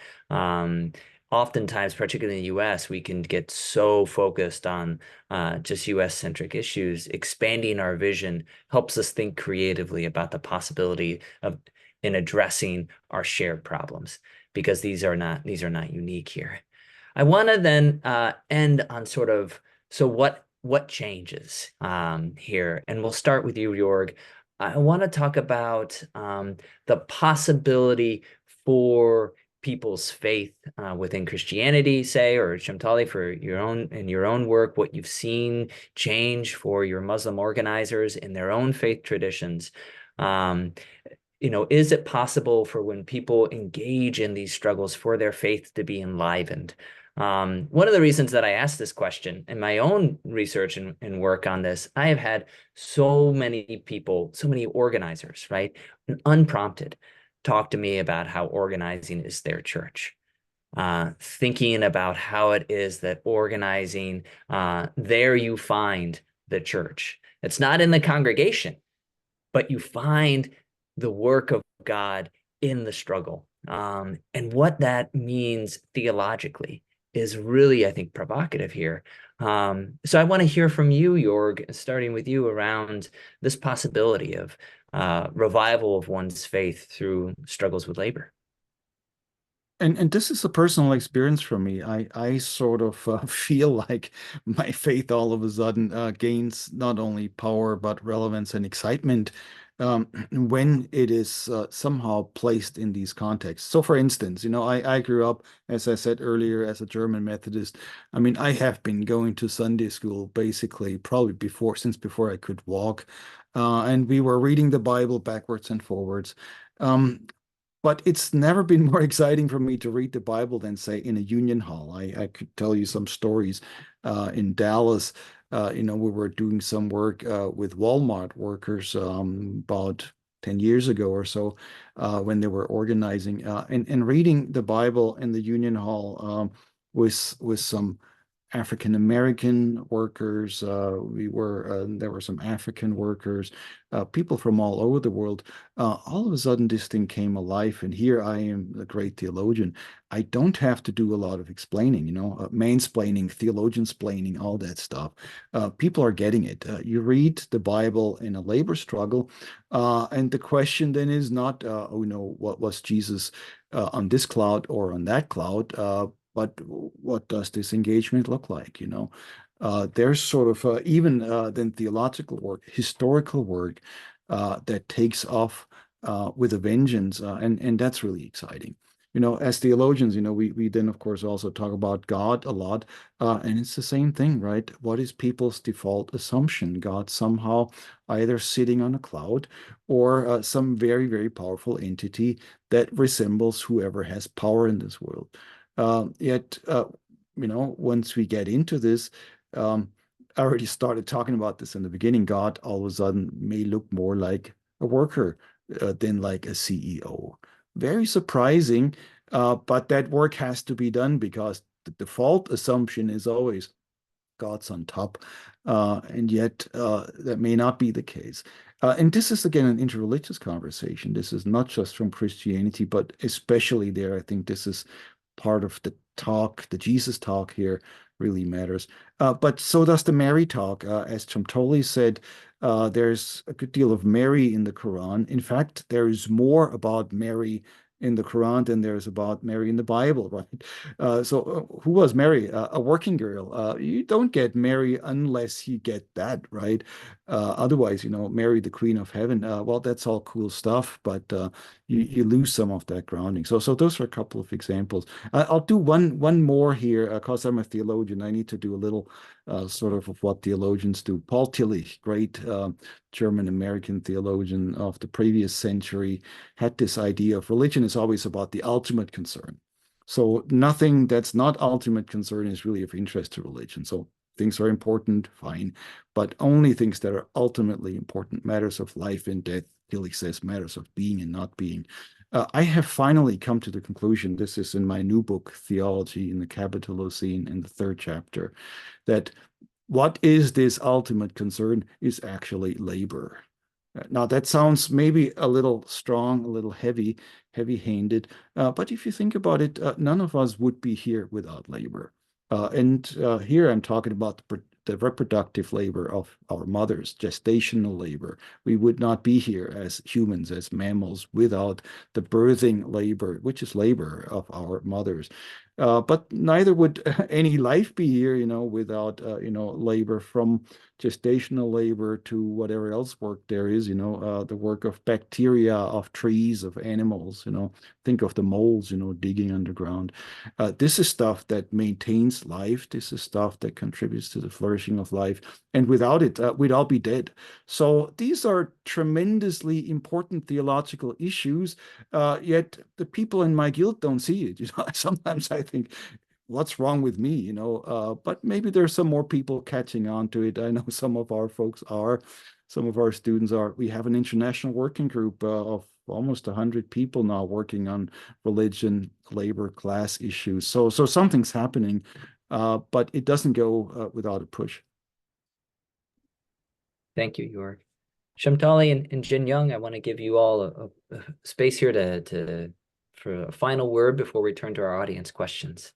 Oftentimes, particularly in the US, we can get so focused on just US-centric issues. Expanding our vision helps us think creatively about the possibility of in addressing our shared problems, because these are not unique here. I want to then end on sort of, so what changes here? And we'll start with you, Jörg. I want to talk about the possibility for people's faith within Christianity, say, or Chamtali, for your own work, what you've seen change for your Muslim organizers in their own faith traditions. Is it possible for when people engage in these struggles for their faith to be enlivened? One of the reasons that I asked this question in my own research and work on this, I have had so many people, so many organizers, right, unprompted, talk to me about how organizing is their church. Thinking about how it is that organizing, there you find the church. It's not in the congregation, but you find the work of God in the struggle. And what that means theologically is really, I think, provocative here. So I want to hear from you, Jorg, starting with you around this possibility of revival of one's faith through struggles with labor. And this is a personal experience for me. I sort of feel like my faith all of a sudden gains not only power but relevance and excitement when it is somehow placed in these contexts. So, for instance, I grew up, as I said earlier, as a German Methodist. I mean, I have been going to Sunday school basically probably since before I could walk, and we were reading the Bible backwards and forwards. But it's never been more exciting for me to read the Bible than, say, in a union hall. I could tell you some stories in Dallas. We were doing some work with Walmart workers about 10 years ago or so when they were organizing and reading the Bible in the union hall with some African American workers. There were some African workers, people from all over the world. All of a sudden, this thing came alive, and here I am, a great theologian. I don't have to do a lot of explaining, mansplaining, theologian-splaining, all that stuff. People are getting it. You read the Bible in a labor struggle, and the question then is not, what was Jesus on this cloud or on that cloud? But what does this engagement look like? There's sort of even then theological work, historical work that takes off with a vengeance, and that's really exciting. As theologians, we then of course also talk about God a lot, and it's the same thing, right? What is people's default assumption? God somehow either sitting on a cloud or some very, very powerful entity that resembles whoever has power in this world. Yet, once we get into this, I already started talking about this in the beginning. God all of a sudden may look more like a worker than like a CEO. Very surprising, but that work has to be done because the default assumption is always God's on top, and yet that may not be the case. And this is again an interreligious conversation. This is not just from Christianity, but especially there. I think this is part of the talk, the Jesus talk here really matters. But so does the Mary talk. As Chomtoli said, there's a good deal of Mary in the Quran. In fact, there is more about Mary in the Quran than there's about Mary in the Bible, right? So who was Mary? A working girl. You don't get Mary unless you get that, right? Otherwise, Mary, the Queen of Heaven. Well, that's all cool stuff, but you lose some of that grounding. So those are a couple of examples. I'll do one more here because I'm a theologian. I need to do a little sort of what theologians do. Paul Tillich, great German-American theologian of the previous century, had this idea of religion is always about the ultimate concern. So nothing that's not ultimate concern is really of interest to religion. So things are important, fine, but only things that are ultimately important, matters of life and death, Tillich says, matters of being and not being. I have finally come to the conclusion, this is in my new book, Theology in the Capitalocene, in the 3rd chapter, that what is this ultimate concern is actually labor. Now, that sounds maybe a little strong, a little heavy-handed, but if you think about it, none of us would be here without labor. And here I'm talking about the reproductive labor of our mothers, gestational labor. We would not be here as humans, as mammals, without the birthing labor, which is labor of our mothers. But neither would any life be here, without, labor, from gestational labor to whatever else work there is, the work of bacteria, of trees, of animals, think of the moles, digging underground. This is stuff that maintains life. This is stuff that contributes to the flourishing of life. And without it, we'd all be dead. So these are tremendously important theological issues, yet the people in my guild don't see it. Sometimes I think, what's wrong with me? But maybe there's some more people catching on to it. I know some of our folks are, some of our students are. We have an international working group of almost 100 people now working on religion, labor, class issues. So something's happening, but it doesn't go without a push. Thank you, Jorg. Shamtali and Jin Young, I want to give you all a space here for a final word before we turn to our audience questions.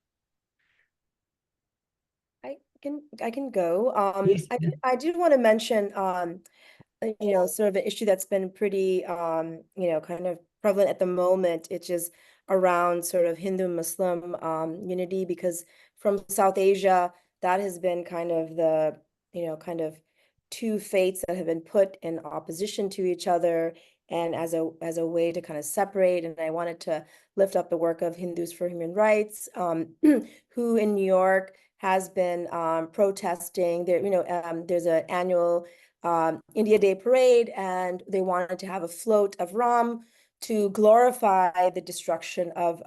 can go. Please, yeah. I do want to mention sort of an issue that's been pretty kind of prevalent at the moment. It's just around sort of Hindu-Muslim unity, because from South Asia, that has been kind of the kind of two faiths that have been put in opposition to each other, and as a way to kind of separate. And I wanted to lift up the work of Hindus for Human Rights, who in New York has been protesting. There's an annual India Day parade, and they wanted to have a float of Ram to glorify the destruction of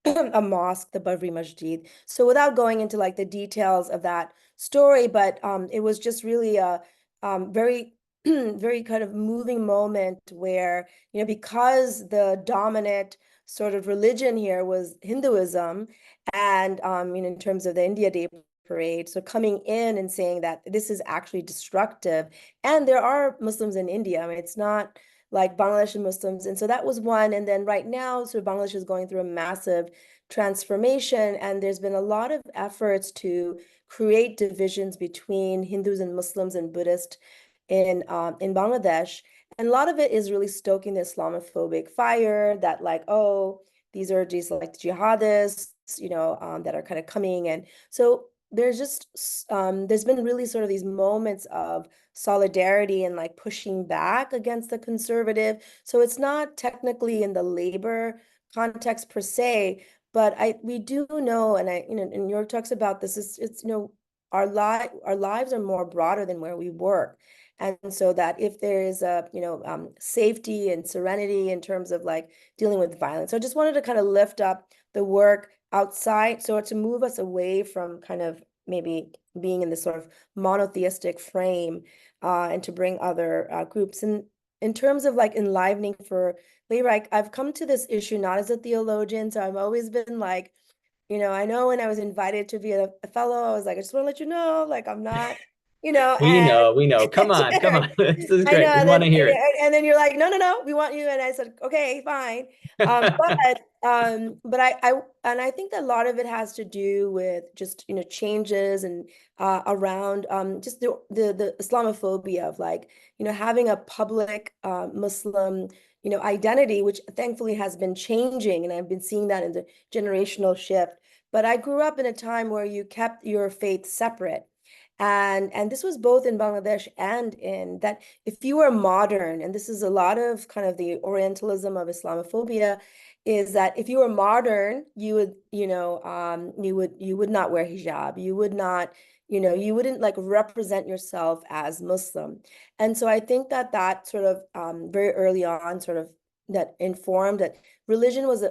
a mosque, the Babri Masjid. So without going into like the details of that story, but it was just really a very very kind of moving moment where, because the dominant sort of religion here was Hinduism, and in terms of the India Day parade, so coming in and saying that this is actually destructive. And there are Muslims in India. I mean, it's not like Bangladeshi Muslims. And so that was one. And then right now, sort of Bangladesh is going through a massive transformation, and there's been a lot of efforts to create divisions between Hindus and Muslims and Buddhists in Bangladesh. And a lot of it is really stoking the Islamophobic fire that like, oh, these are just like jihadists, that are kind of coming. And so there's just there's been really sort of these moments of solidarity and like pushing back against the conservative. So it's not technically in the labor context per se, but we do know, and and New York talks about this, it's our lives are more broader than where we work. And so that if there is a safety and serenity in terms of like dealing with violence. So I just wanted to kind of lift up the work outside, so to move us away from kind of maybe being in this sort of monotheistic frame, and to bring other groups. And in terms of like enlivening for labor, I've come to this issue not as a theologian, so I've always been like, I know when I was invited to be a fellow, I was like, I just want to let you know, like I'm not, We and know. Come on. This is I know, great. We want to hear it. and then you're like, no, we want you. And I said, okay, fine. But I think that a lot of it has to do with just changes and around just the Islamophobia of like having a public Muslim identity, which thankfully has been changing, and I've been seeing that in the generational shift. But I grew up in a time where you kept your faith separate. And this was both in Bangladesh and in that if you were modern, and this is a lot of kind of the Orientalism of Islamophobia, is that if you were modern, you would, you would not wear hijab. You would not, you wouldn't like represent yourself as Muslim. And so I think that sort of very early on sort of that informed that religion was,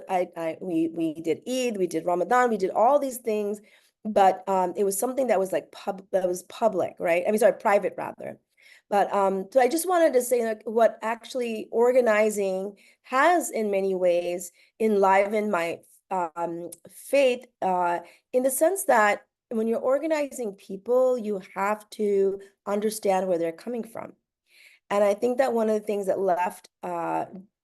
we did Eid, we did Ramadan, we did all these things, but it was something that was like public, right? I mean, sorry, private rather. But so I just wanted to say like what actually organizing has in many ways enlivened my faith, in the sense that when you're organizing people, you have to understand where they're coming from. And I think that one of the things that left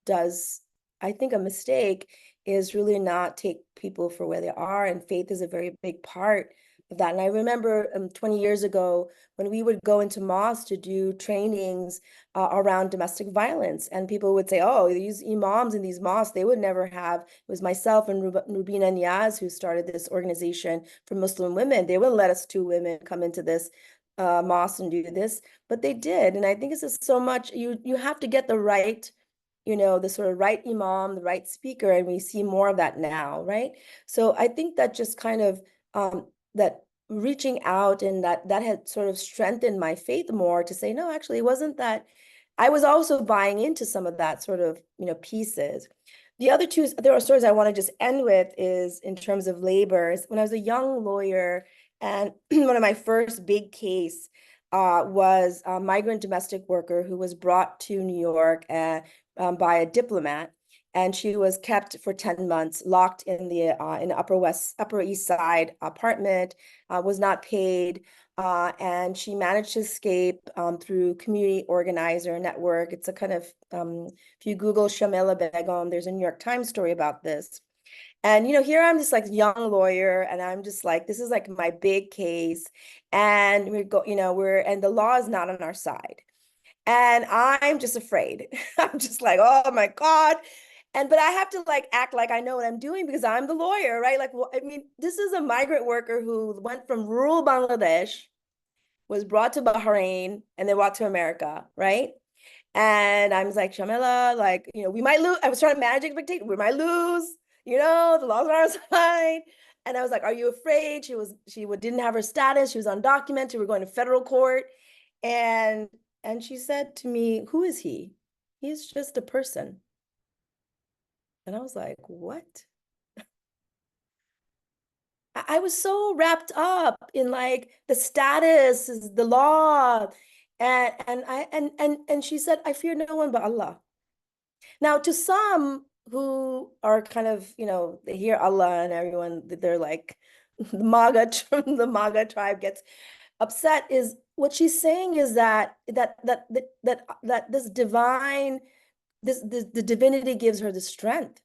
does, I think, a mistake is really not take people for where they are. And faith is a very big part of that. And I remember 20 years ago when we would go into mosques to do trainings around domestic violence. And people would say, oh, these imams in these mosques, they would never have, it was myself and Rubina Niaz who started this organization for Muslim women. They wouldn't let us two women come into this mosque and do this, but they did. And I think it's just so much, you have to get the right, the sort of right imam, the right speaker, and we see more of that now, right? So I think that just kind of that reaching out, and that had sort of strengthened my faith more to say, no, actually, it wasn't that. I was also buying into some of that sort of, pieces. The other two, there are stories I want to just end with is in terms of labor. When I was a young lawyer, and one of my first big case was a migrant domestic worker who was brought to New York by a diplomat, and she was kept for 10 months, locked in the Upper East Side apartment, was not paid, and she managed to escape through community organizer network. It's a kind of, if you Google Shamila Begum, there's a New York Times story about this. And, here I'm this like young lawyer, and I'm just like, this is like my big case. And and the law is not on our side. And I'm just afraid. I'm just like, oh my God. But I have to like act like I know what I'm doing because I'm the lawyer, right? Like, well, I mean, this is a migrant worker who went from rural Bangladesh, was brought to Bahrain, and then brought to America, right? And I'm like, Shamila, like, we might lose. I was trying to manage expectations. We might lose, the laws are on our side. And I was like, are you afraid? Didn't have her status. She was undocumented. We're going to federal court. And she said to me, who is he? He's just a person. And I was like, what? I was so wrapped up in like the status, the law. And she said, I fear no one but Allah. Now, to some who are kind of, they hear Allah and everyone, they're like, the MAGA tribe gets upset, is what she's saying is that this divine, the divinity gives her the strength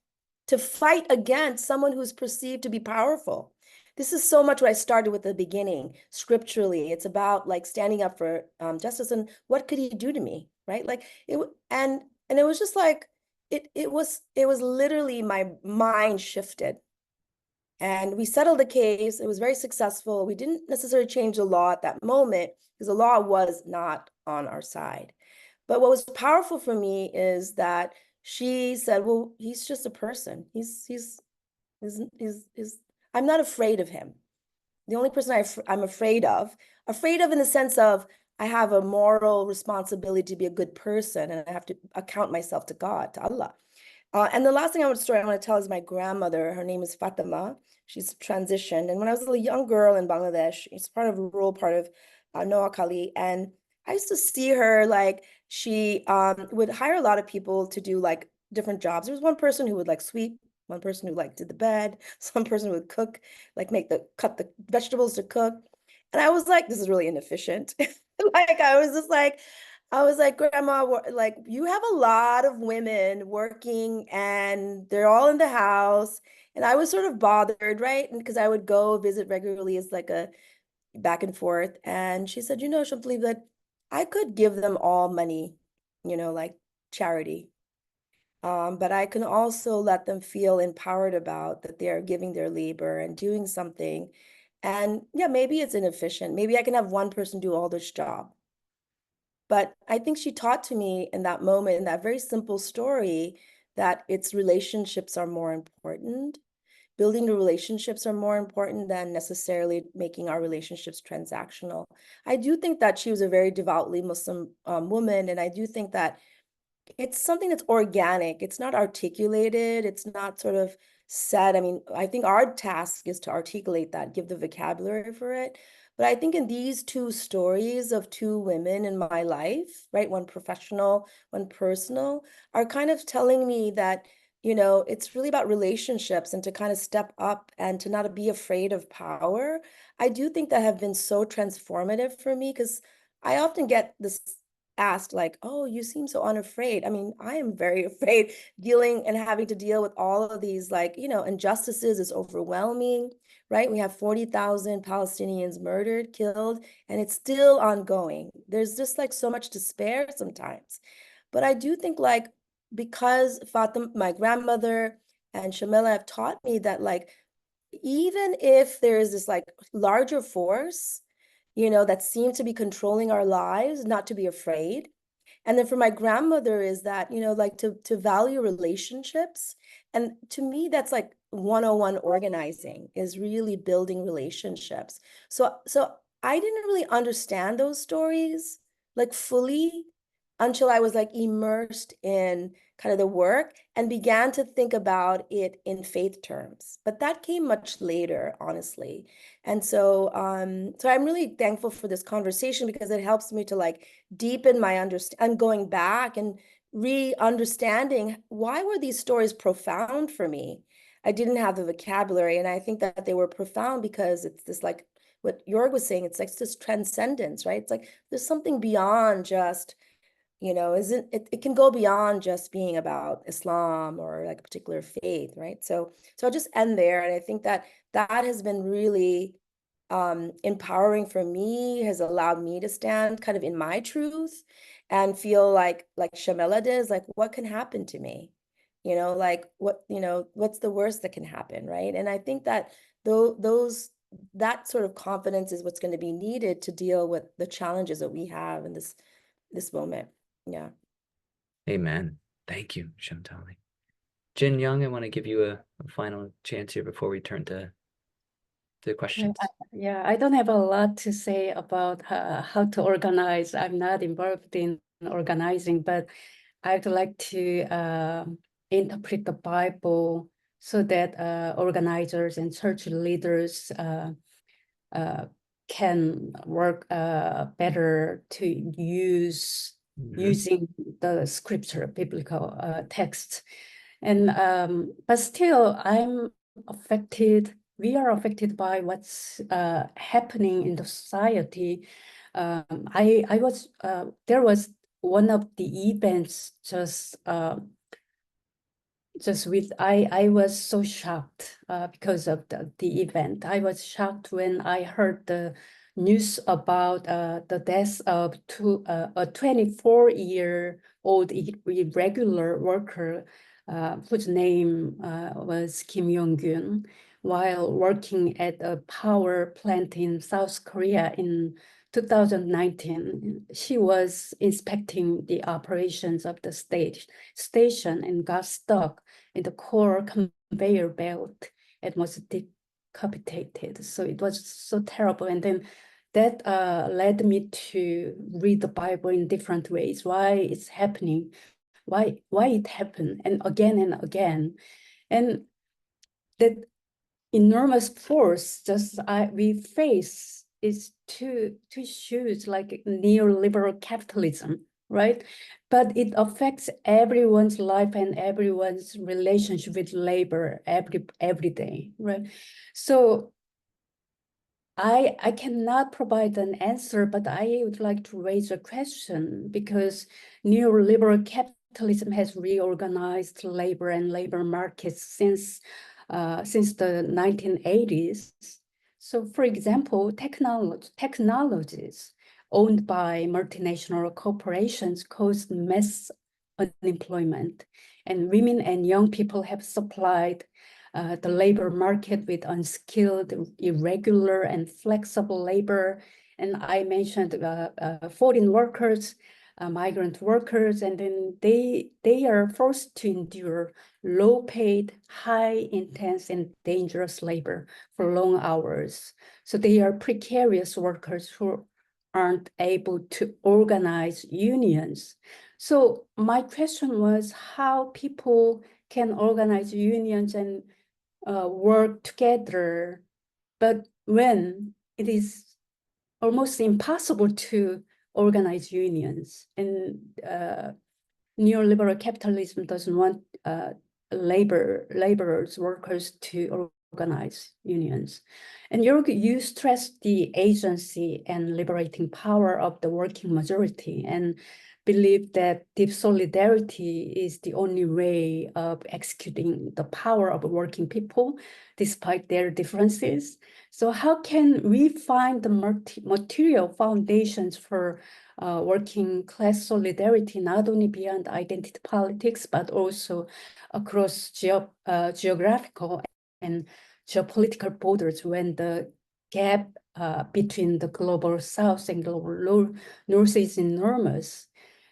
to fight against someone who's perceived to be powerful. This is so much what I started with at the beginning. Scripturally, it's about like standing up for justice and what could he do to me, right? Like and it was just like it was literally my mind shifted. And we settled the case. It was very successful. We didn't necessarily change the law at that moment because the law was not on our side. But what was powerful for me is that she said, well, he's just a person. I'm not afraid of him. The only person I'm afraid of in the sense of I have a moral responsibility to be a good person, and I have to account myself to God, to Allah. And the last thing I want to tell is my grandmother. Her name is Fatima. She's transitioned. And when I was a young girl in Bangladesh, it's part of a rural part of Noakhali. And I used to see her, like, she would hire a lot of people to do like different jobs. There was one person who would like sweep, one person who like did the bed, some person who would cook, like cut the vegetables to cook. And I was like, this is really inefficient. Like, I was like, Grandma, like, you have a lot of women working and they're all in the house. And I was sort of bothered, right? And because I would go visit regularly as like a back and forth. And she said, she'll believe that I could give them all money, like charity. But I can also let them feel empowered about that they're giving their labor and doing something. And yeah, maybe it's inefficient. Maybe I can have one person do all this job. But I think she taught to me in that moment, in that very simple story, that its relationships are more important. Building the relationships are more important than necessarily making our relationships transactional. I do think that she was a very devoutly Muslim woman, and I do think that it's something that's organic. It's not articulated. It's not sort of said. I mean, I think our task is to articulate that, give the vocabulary for it. But I think in these two stories of two women in my life, right, one professional, one personal, are kind of telling me that, it's really about relationships and to kind of step up and to not be afraid of power. I do think that have been so transformative for me because I often get this asked like, oh, you seem so unafraid. I mean, I am very afraid dealing and having to deal with all of these like, injustices is overwhelming, right? We have 40,000 Palestinians murdered, killed, and it's still ongoing. There's just like so much despair sometimes. But I do think like, because Fatima, my grandmother, and Shamila have taught me that like, even if there is this like larger force, that seemed to be controlling our lives, not to be afraid. And then for my grandmother is that, like to value relationships. And to me, that's like 101 organizing is really building relationships. So I didn't really understand those stories like fully until I was like immersed in kind of the work and began to think about it in faith terms. But that came much later, honestly. And so I'm really thankful for this conversation because it helps me to like deepen my understanding. I'm going back and re-understanding why were these stories profound for me. I didn't have the vocabulary, and I think that they were profound because it's this like what Jorg was saying, it's like this transcendence, right? It's like there's something beyond just isn't it can go beyond just being about Islam or like a particular faith, right? So I'll just end there. And I think that has been really empowering for me, has allowed me to stand kind of in my truth and feel like Shamela does, like what can happen to me? Like what's the worst that can happen, right? And I think that that sort of confidence is what's going to be needed to deal with the challenges that we have in this moment. Yeah. Amen. Thank you, Shamtali. Jin Young, I want to give you a final chance here before we turn to the questions. Yeah, I don't have a lot to say about how to organize. I'm not involved in organizing, but I'd like to interpret the Bible so that organizers and church leaders can work better to using the scripture, biblical text. And but still, I'm affected. We are affected by what's happening in the society. I was there was one of the events just with I was so shocked because of the event. I was shocked when I heard the news about the death of a 24-year-old irregular worker whose name was Kim Yong-gun, while working at a power plant in South Korea in 2019. She was inspecting the operations of the station and got stuck in the core conveyor belt and was decapitated. So it was so terrible. And then that led me to read the Bible in different ways. Why it's happening, why it happened, and again. And that enormous force we face is two issues like neoliberal capitalism, right? But it affects everyone's life and everyone's relationship with labor every day, right? So I cannot provide an answer, but I would like to raise a question because neoliberal capitalism has reorganized labor and labor markets since the 1980s. So for example, technologies owned by multinational corporations caused mass unemployment, and women and young people have supplied the labor market with unskilled, irregular, and flexible labor. And I mentioned foreign workers, migrant workers, and then they are forced to endure low-paid, high, intense, and dangerous labor for long hours. So they are precarious workers who aren't able to organize unions. So my question was how people can organize unions and work together, but when it is almost impossible to organize unions, and neoliberal capitalism doesn't want workers to organize unions. And you stress the agency and liberating power of the working majority and believe that deep solidarity is the only way of executing the power of working people despite their differences. So how can we find the material foundations for working class solidarity, not only beyond identity politics, but also across geographical and geopolitical borders when the gap between the global south and global north is enormous?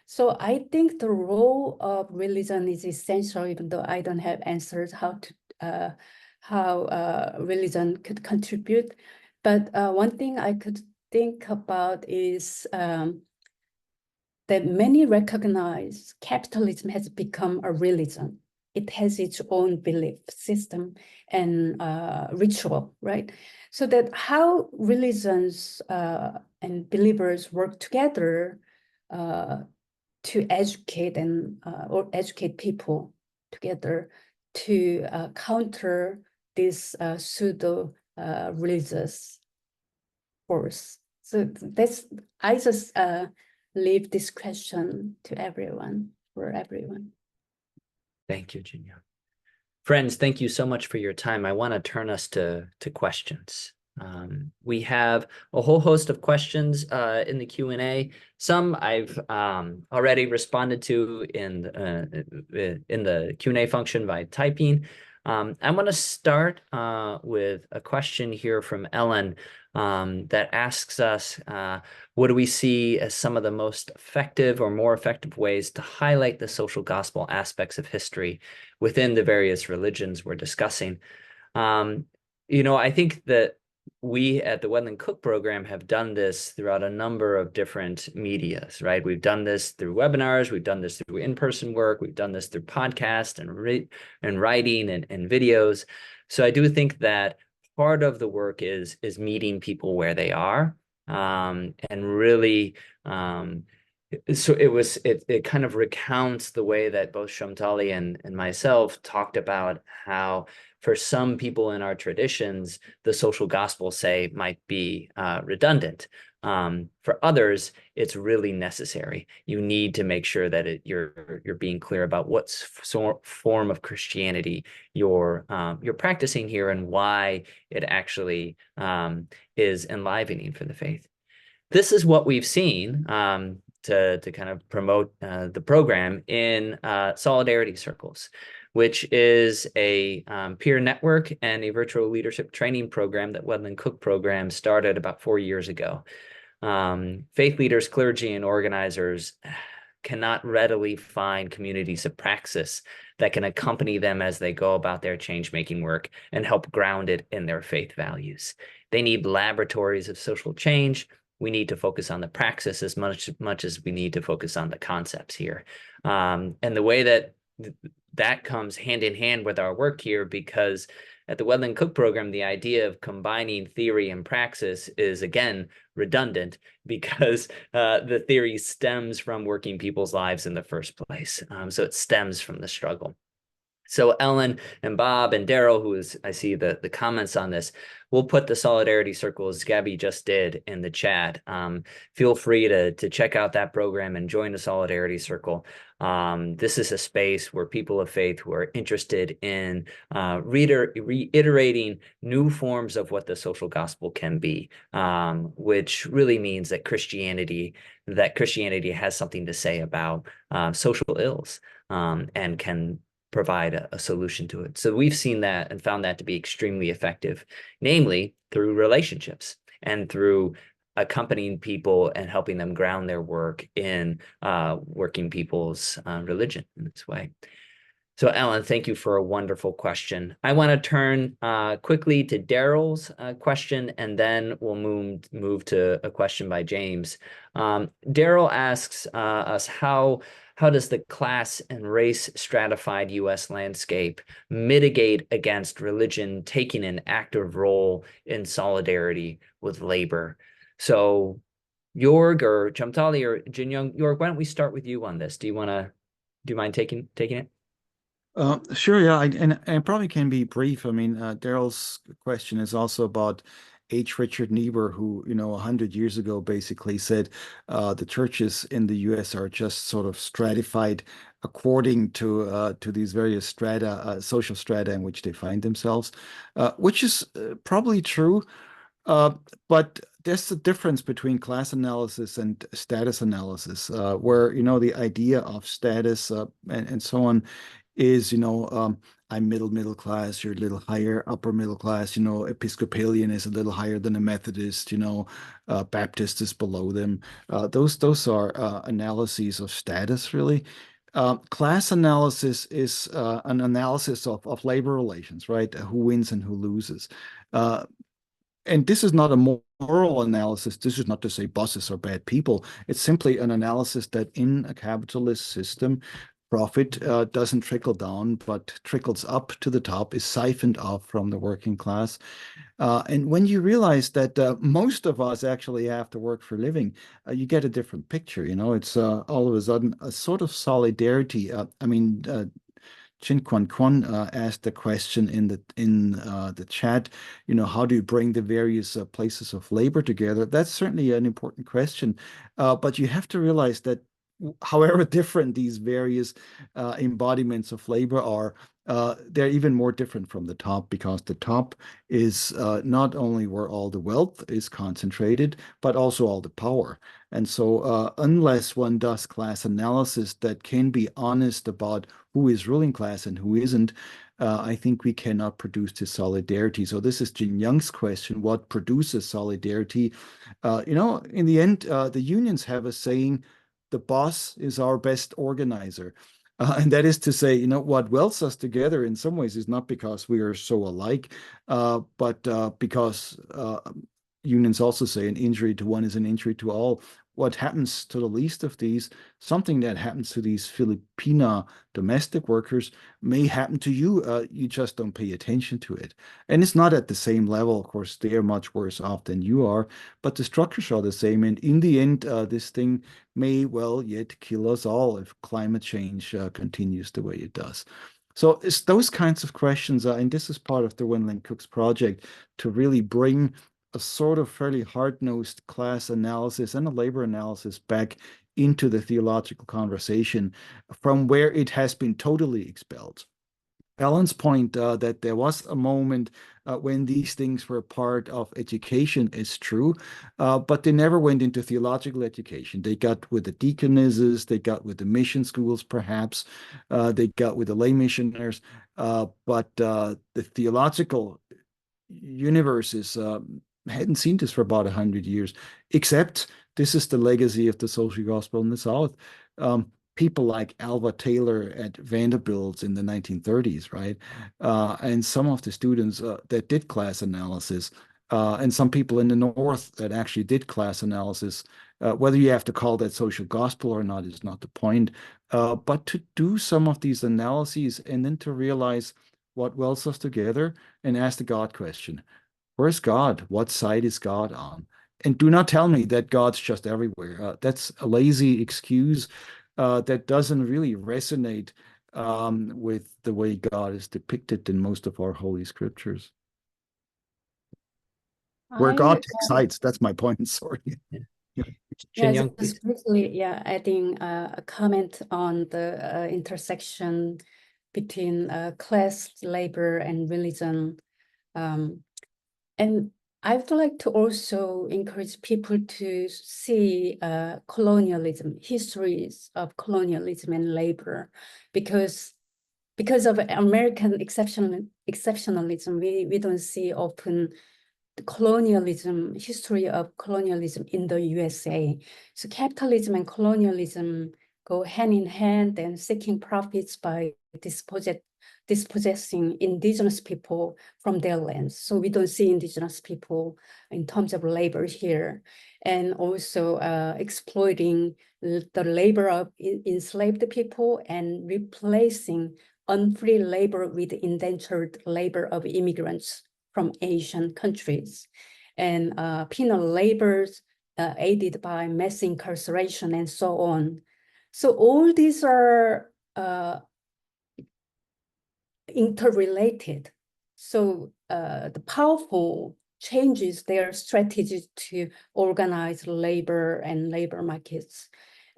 So I think the role of religion is essential, even though I don't have answers how religion could contribute. But one thing I could think about is that many recognize capitalism has become a religion. It has its own belief system and ritual, right? So that how religions and believers work together to educate or educate people together to counter this pseudo religious force. So that's I just leave this question to everyone, for everyone. Thank you, Jinyang. Friends, thank you so much for your time. I want to turn us to questions. We have a whole host of questions in the Q&A. Some I've already responded to in the Q&A function by typing. I want to start with a question here from Ellen that asks us, what do we see as some of the most effective or more effective ways to highlight the social gospel aspects of history within the various religions we're discussing? I think that we at the Wendland Cook program have done this throughout a number of different medias, right? We've done this through webinars, we've done this through in-person work, we've done this through podcasts and writing and videos. So I do think that part of the work is meeting people where they are, and really so it kind of recounts the way that both Shamtali and myself talked about how for some people in our traditions, the social gospel, say, might be redundant. For others, it's really necessary. You need to make sure that you're being clear about what form of Christianity you're practicing here and why it actually is enlivening for the faith. This is what we've seen to kind of promote the program in Solidarity Circles, which is a peer network and a virtual leadership training program that Wendland Cook program started about 4 years ago. Faith leaders, clergy, and organizers cannot readily find communities of praxis that can accompany them as they go about their change-making work and help ground it in their faith values. They need laboratories of social change. We need to focus on the praxis as much as we need to focus on the concepts here. And the way that comes hand in hand with our work here, because at the Wendland Cook program, the idea of combining theory and praxis is, again, redundant because the theory stems from working people's lives in the first place. So it stems from the struggle. So Ellen and Bob and Daryl, who is, I see the comments on this, we'll put the Solidarity Circles Gabby just did in the chat. Feel free to check out that program and join the Solidarity Circle. This is a space where people of faith who are interested in reiterating new forms of what the social gospel can be, which really means that Christianity has something to say about social ills and can provide a solution to it. So we've seen that and found that to be extremely effective, namely through relationships and through accompanying people and helping them ground their work in working people's religion in this way. So Ellen, thank you for a wonderful question. I want to turn quickly to Daryl's question, and then we'll move to a question by James. Daryl asks us, how does the class and race stratified U.S. landscape mitigate against religion taking an active role in solidarity with labor? So Jorg or Chamtali or Jinyang, Jorg, why don't we start with you on this? Do you mind taking it? Sure, yeah, and I probably can be brief. I mean, Daryl's question is also about H. Richard Niebuhr, who, 100 years ago basically said the churches in the U.S. are just sort of stratified according to these various strata, social strata in which they find themselves, which is probably true. But there's a difference between class analysis and status analysis, where, the idea of status and so on is, I'm middle class, you're a little higher, upper middle class, Episcopalian is a little higher than a Methodist, Baptist is below them. Those are analyses of status, really. Class analysis is an analysis of labor relations, right? Who wins and who loses. And this is not a moral analysis. This is not to say bosses are bad people. It's simply an analysis that in a capitalist system, profit doesn't trickle down, but trickles up to the top, is siphoned off from the working class. And when you realize that most of us actually have to work for a living, you get a different picture. It's all of a sudden a sort of solidarity. Chin Kwan Kwan asked the question in the chat, how do you bring the various places of labor together? That's certainly an important question, but you have to realize that however different these various embodiments of labor are, they're even more different from the top, because the top is not only where all the wealth is concentrated, but also all the power. And so unless one does class analysis that can be honest about who is ruling class and who isn't, I think we cannot produce this solidarity. So this is Jin Young's question: what produces solidarity? In the end, the unions have a saying, the boss is our best organizer. And that is to say, what welds us together in some ways is not because we are so alike, but because unions also say an injury to one is an injury to all. What happens to the least of these, something that happens to these Filipina domestic workers, may happen to you. You just don't pay attention to it. And it's not at the same level. Of course, they are much worse off than you are, but the structures are the same. And in the end, this thing may well yet kill us all if climate change continues the way it does. So it's those kinds of questions, and this is part of the Wen Cook's project, to really bring a sort of fairly hard-nosed class analysis and a labor analysis back into the theological conversation from where it has been totally expelled. Alan's point that there was a moment when these things were part of education is true, but they never went into theological education. They got with the deaconesses, they got with the mission schools, perhaps, they got with the lay missioners, but the theological universes hadn't seen this for about 100 years, except this is the legacy of the social gospel in the South. People like Alva Taylor at Vanderbilt in the 1930s, right? And some of the students that did class analysis, and some people in the North that actually did class analysis. Whether you have to call that social gospel or not is not the point, but to do some of these analyses and then to realize what welds us together and ask the God question. Where's God? What side is God on? And do not tell me that God's just everywhere. That's a lazy excuse that doesn't really resonate with the way God is depicted in most of our holy scriptures. Where God takes sides, that's my point. Sorry. Jin Young, just briefly, adding a comment on the intersection between class, labor, and religion. And I would like to also encourage people to see colonialism, histories of colonialism and labor, because of American exceptionalism, we don't see often the colonialism, history of colonialism in the USA. So capitalism and colonialism go hand in hand, and seeking profits by dispossessing indigenous people from their lands. So we don't see indigenous people in terms of labor here, and also exploiting the labor of enslaved people and replacing unfree labor with indentured labor of immigrants from Asian countries, and penal labors aided by mass incarceration and so on. So all these are interrelated. So the powerful changes their strategies to organize labor and labor markets,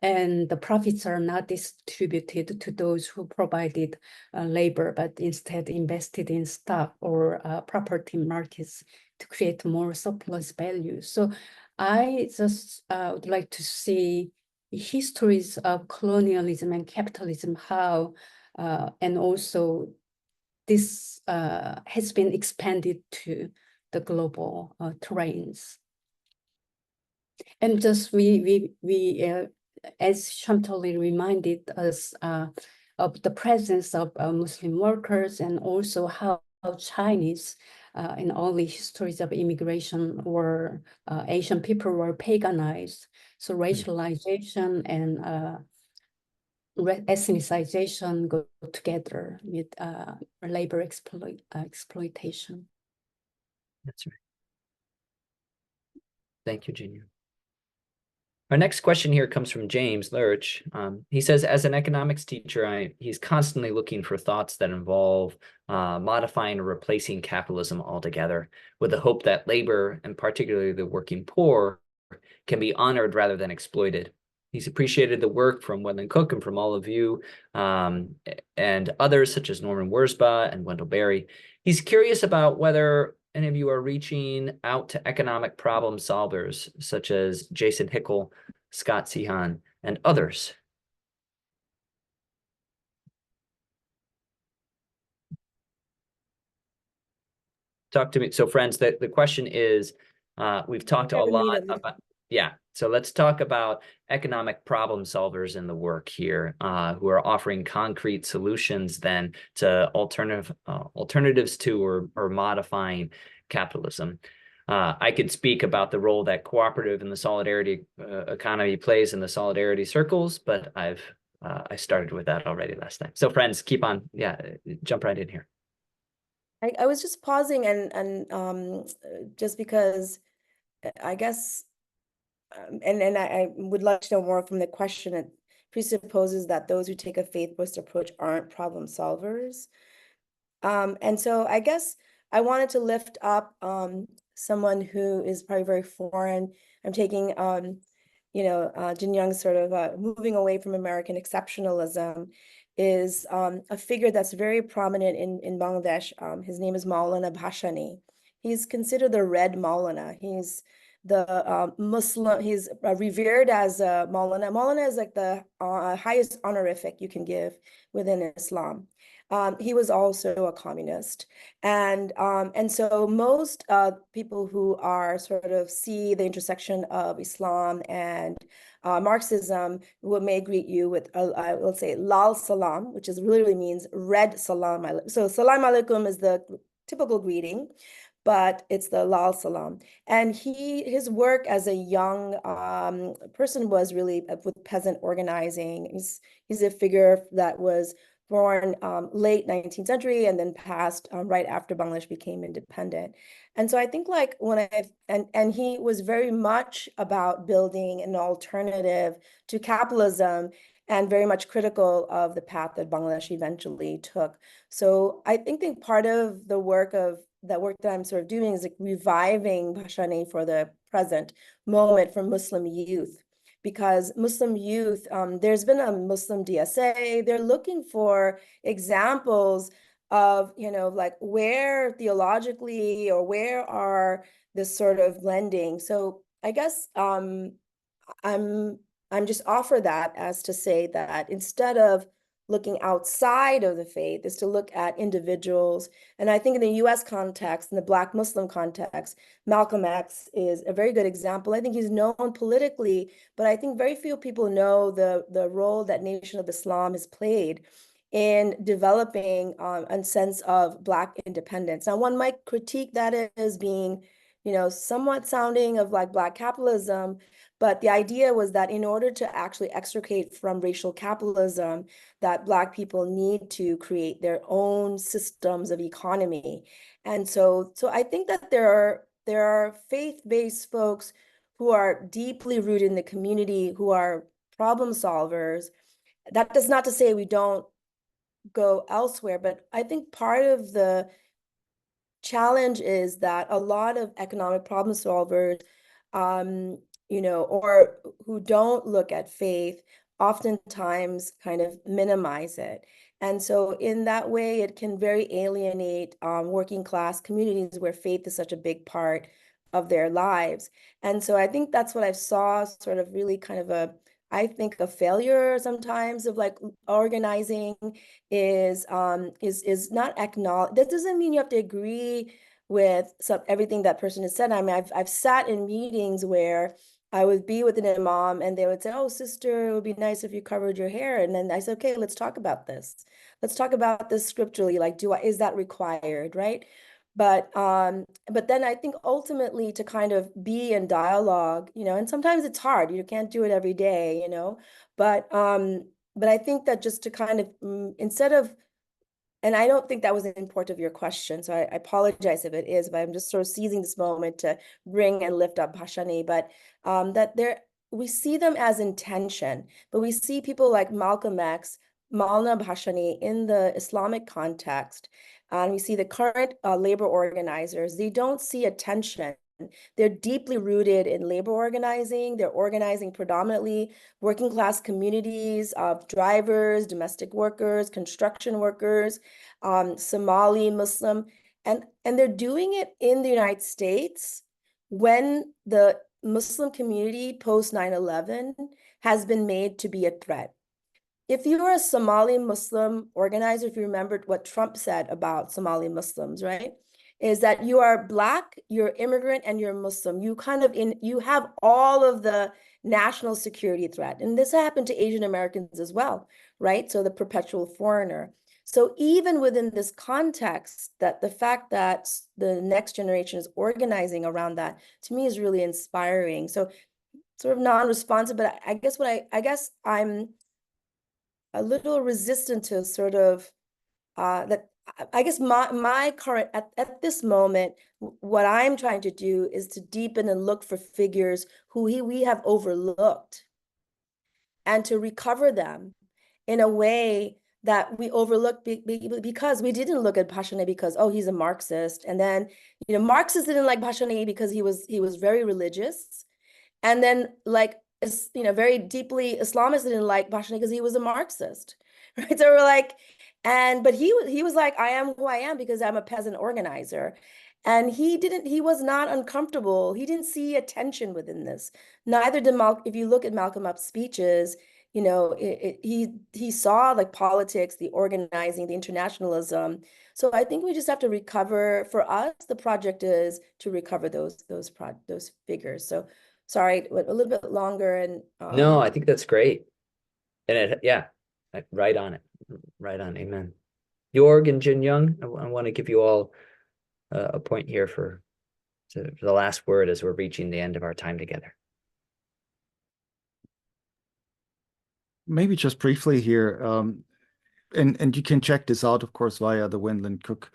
and the profits are not distributed to those who provided labor, but instead invested in stock or property markets to create more surplus value. So I just would like to see histories of colonialism and capitalism, how and also this has been expanded to the global terrains. And just we as Shantali reminded us of the presence of Muslim workers, and also how Chinese in early histories of immigration were Asian people were paganized. So racialization and ethnicization go together with labor exploitation. That's right. Thank you, Jin Young. Our next question here comes from James Lurch. He says, as an economics teacher, he's constantly looking for thoughts that involve modifying or replacing capitalism altogether, with the hope that labor, and particularly the working poor, can be honored rather than exploited. He's appreciated the work from Wendell Cook and from all of you and others such as Norman Wurzba and Wendell Berry. He's curious about whether any of you are reaching out to economic problem solvers such as Jason Hickel, Scott Sehan, and others. Talk to me. So friends, the question is, we've talked a lot about, so let's talk about economic problem solvers in the work here, who are offering concrete solutions then to alternatives to or modifying capitalism. I could speak about the role that cooperative and the solidarity economy plays in the solidarity circles, but I started with that already last time. So friends, keep on, jump right in here. I was just pausing and just because I guess, and I would like to know more from the question. It presupposes that those who take a faith-based approach aren't problem solvers. And so I guess I wanted to lift up someone who is probably very foreign. I'm taking, Jin Young's sort of moving away from American exceptionalism is a figure that's very prominent in Bangladesh. His name is Maulana Bhashani. He's considered the Red Maulana. He's the Muslim, he's revered as a Maulana. Maulana is like the highest honorific you can give within Islam. He was also a communist. And so most people who are sort of see the intersection of Islam and Marxism may greet you with, I will say, Lal Salam, which is literally means red salam. So salam alaikum is the typical greeting, but it's the Lal Salam. And his work as a young person was really with peasant organizing. He's a figure that was born late 19th century and then passed right after Bangladesh became independent. And so I think like and he was very much about building an alternative to capitalism and very much critical of the path that Bangladesh eventually took. So I think part of the work that I'm sort of doing is like reviving Bhashani for the present moment for Muslim youth. Because Muslim youth, there's been a Muslim DSA, they're looking for examples of, like where theologically or where are this sort of blending. So I guess I'm just offer that as to say that instead of looking outside of the faith is to look at individuals. And I think in the US context, in the Black Muslim context, Malcolm X is a very good example. I think he's known politically, but I think very few people know the role that Nation of Islam has played in developing a sense of Black independence. Now, one might critique that as being, somewhat sounding of like Black capitalism, but the idea was that in order to actually extricate from racial capitalism, that Black people need to create their own systems of economy. And so I think that there are faith-based folks who are deeply rooted in the community, who are problem solvers. That does not to say we don't go elsewhere, but I think part of the challenge is that a lot of economic problem solvers, or who don't look at faith, oftentimes kind of minimize it. And so in that way, it can very alienate working class communities where faith is such a big part of their lives. And so I think that's what I saw sort of really kind of I think a failure sometimes of like organizing is not acknowledged. That doesn't mean you have to agree with everything that person has said. I mean, I've sat in meetings where I would be with an imam and they would say, "Oh, sister, it would be nice if you covered your hair." And then I said, "Okay, let's talk about this. Let's talk about this scripturally. Like, is that required, right?" But then I think ultimately to kind of be in dialogue, and sometimes it's hard. You can't do it every day, but I think that just to kind of instead of, and I don't think that was an part of your question, so I apologize if it is, but I'm just sort of seizing this moment to bring and lift up Bhashani. But that we see them as intention, but we see people like Malcolm X, Maulana Bhashani in the Islamic context, and we see the current labor organizers. They don't see attention. They're deeply rooted in labor organizing. They're organizing predominantly working class communities of drivers, domestic workers, construction workers, Somali, Muslim, and they're doing it in the United States when the Muslim community post 9/11 has been made to be a threat. If you were a Somali Muslim organizer, if you remembered what Trump said about Somali Muslims, right? Is that you are Black, you're immigrant, and you're Muslim. You you have all of the national security threat. And this happened to Asian Americans as well, right? So the perpetual foreigner. So even within this context, that the fact that the next generation is organizing around that, to me, is really inspiring. So sort of non-responsive, but I guess I'm a little resistant to sort of that. I guess my current at this moment, what I'm trying to do is to deepen and look for figures who we have overlooked, and to recover them in a way that we overlooked because we didn't look at Bhashane because, oh, he's a Marxist, and then Marxists didn't like Bhashane because he was very religious, and then like very deeply Islamists didn't like Bhashane because he was a Marxist, right? So we're like, but he was like, I am who I am because I'm a peasant organizer. And he was not uncomfortable. He didn't see a tension within this. Neither did if you look at Malcolm X's speeches, he saw like politics, the organizing, the internationalism. So I think we just have to recover. For us, the project is to recover those figures. So sorry, a little bit longer. And No, I think that's great. And right on it. Right on. Amen. Jorg and Jin Young, I want to give you all a point here for the last word as we're reaching the end of our time together. Maybe just briefly here, and you can check this out, of course, via the Wendland Cook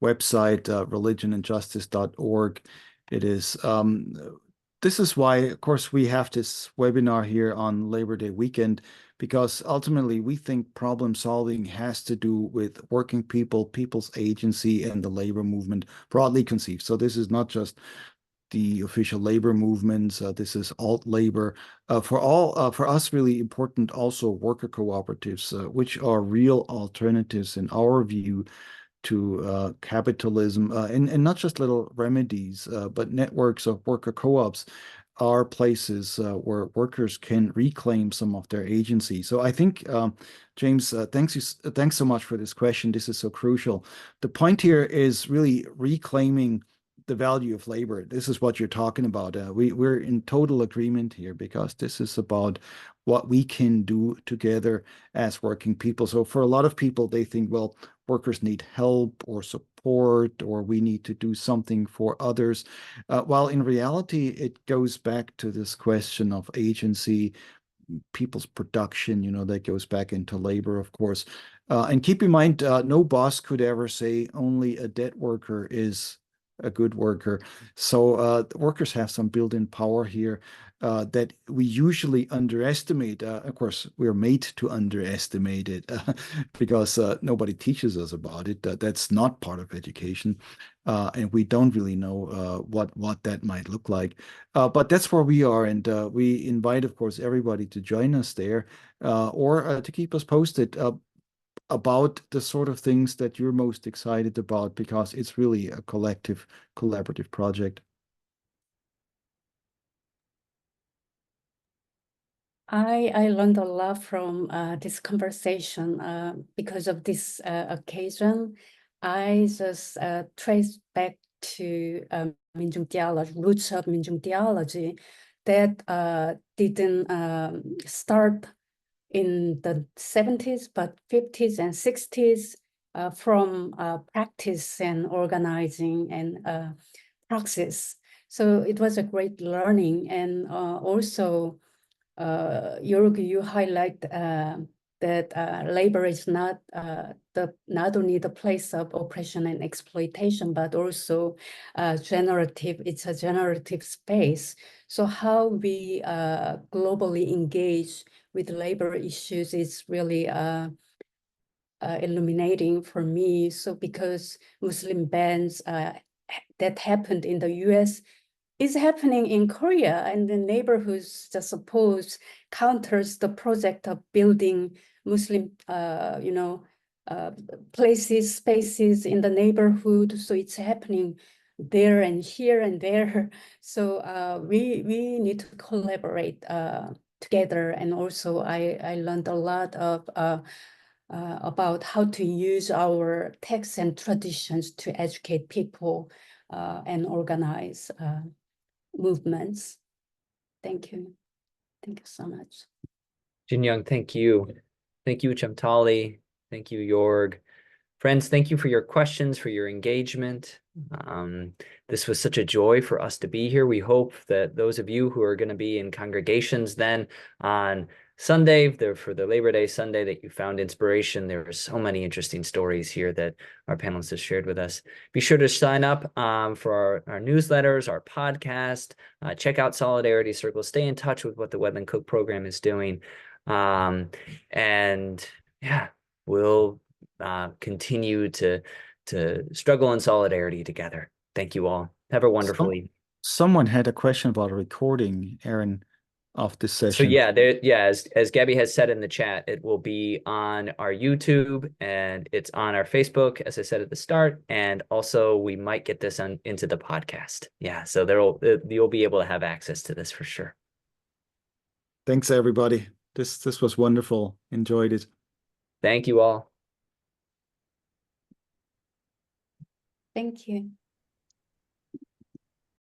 website, religionandjustice.org. It is this is why, of course, we have this webinar here on Labor Day weekend, because ultimately we think problem solving has to do with working people, people's agency, and the labor movement broadly conceived. So this is not just the official labor movements. This is alt labor. For us, really important also worker cooperatives, which are real alternatives in our view to capitalism, and not just little remedies, but networks of worker co-ops are places where workers can reclaim some of their agency. So I think, James, thanks so much for this question. This is so crucial. The point here is really reclaiming the value of labor. This is what you're talking about. We're in total agreement here, because this is about what we can do together as working people. So for a lot of people, they think, well, workers need help or support, or we need to do something for others. While in reality, it goes back to this question of agency, people's production, that goes back into labor, of course. And keep in mind, no boss could ever say only a dead worker is a good worker. So workers have some built-in power here that we usually underestimate. Of course, we're made to underestimate it because nobody teaches us about it. That's not part of education. And we don't really know what that might look like. But that's where we are. And we invite, of course, everybody to join us there or to keep us posted about the sort of things that you're most excited about, because it's really a collective, collaborative project. I learned a lot from this conversation because of this occasion. I just traced back to Minjung theology, roots of Minjung theology that didn't start in the 70s, but 50s and 60s from practice and organizing and praxis. So it was a great learning. And also, Jorg, you highlight that labor is not only the place of oppression and exploitation, but also generative. It's a generative space. So how we globally engage with labor issues is really illuminating for me. So because Muslim bans that happened in the US is happening in Korea, and the neighborhoods that suppose counters the project of building Muslim, places, spaces in the neighborhood. So it's happening there and here and there. So we need to collaborate together. And also I learned a lot of about how to use our texts and traditions to educate people and organize movements. Thank you. Thank you so much. Jin Young, thank you. Thank you, Chamtali. Thank you, Jorg. Friends, thank you for your questions, for your engagement. This was such a joy for us to be here. We hope that those of you who are going to be in congregations then on Sunday, for the Labor Day Sunday, that you found inspiration. There are so many interesting stories here that our panelists have shared with us. Be sure to sign up for our newsletters, our podcast, check out Solidarity Circle, stay in touch with what the Wedland Cook program is doing. And yeah, we'll continue to struggle in solidarity together. Thank you all. Have a wonderful evening. Someone had a question about a recording, Aaron, of this session. So yeah, as Gabby has said in the chat, it will be on our YouTube and it's on our Facebook, as I said at the start, and also we might get this into the podcast. Yeah, so you'll be able to have access to this for sure. Thanks, everybody. This was wonderful. Enjoyed it. Thank you all. Thank you.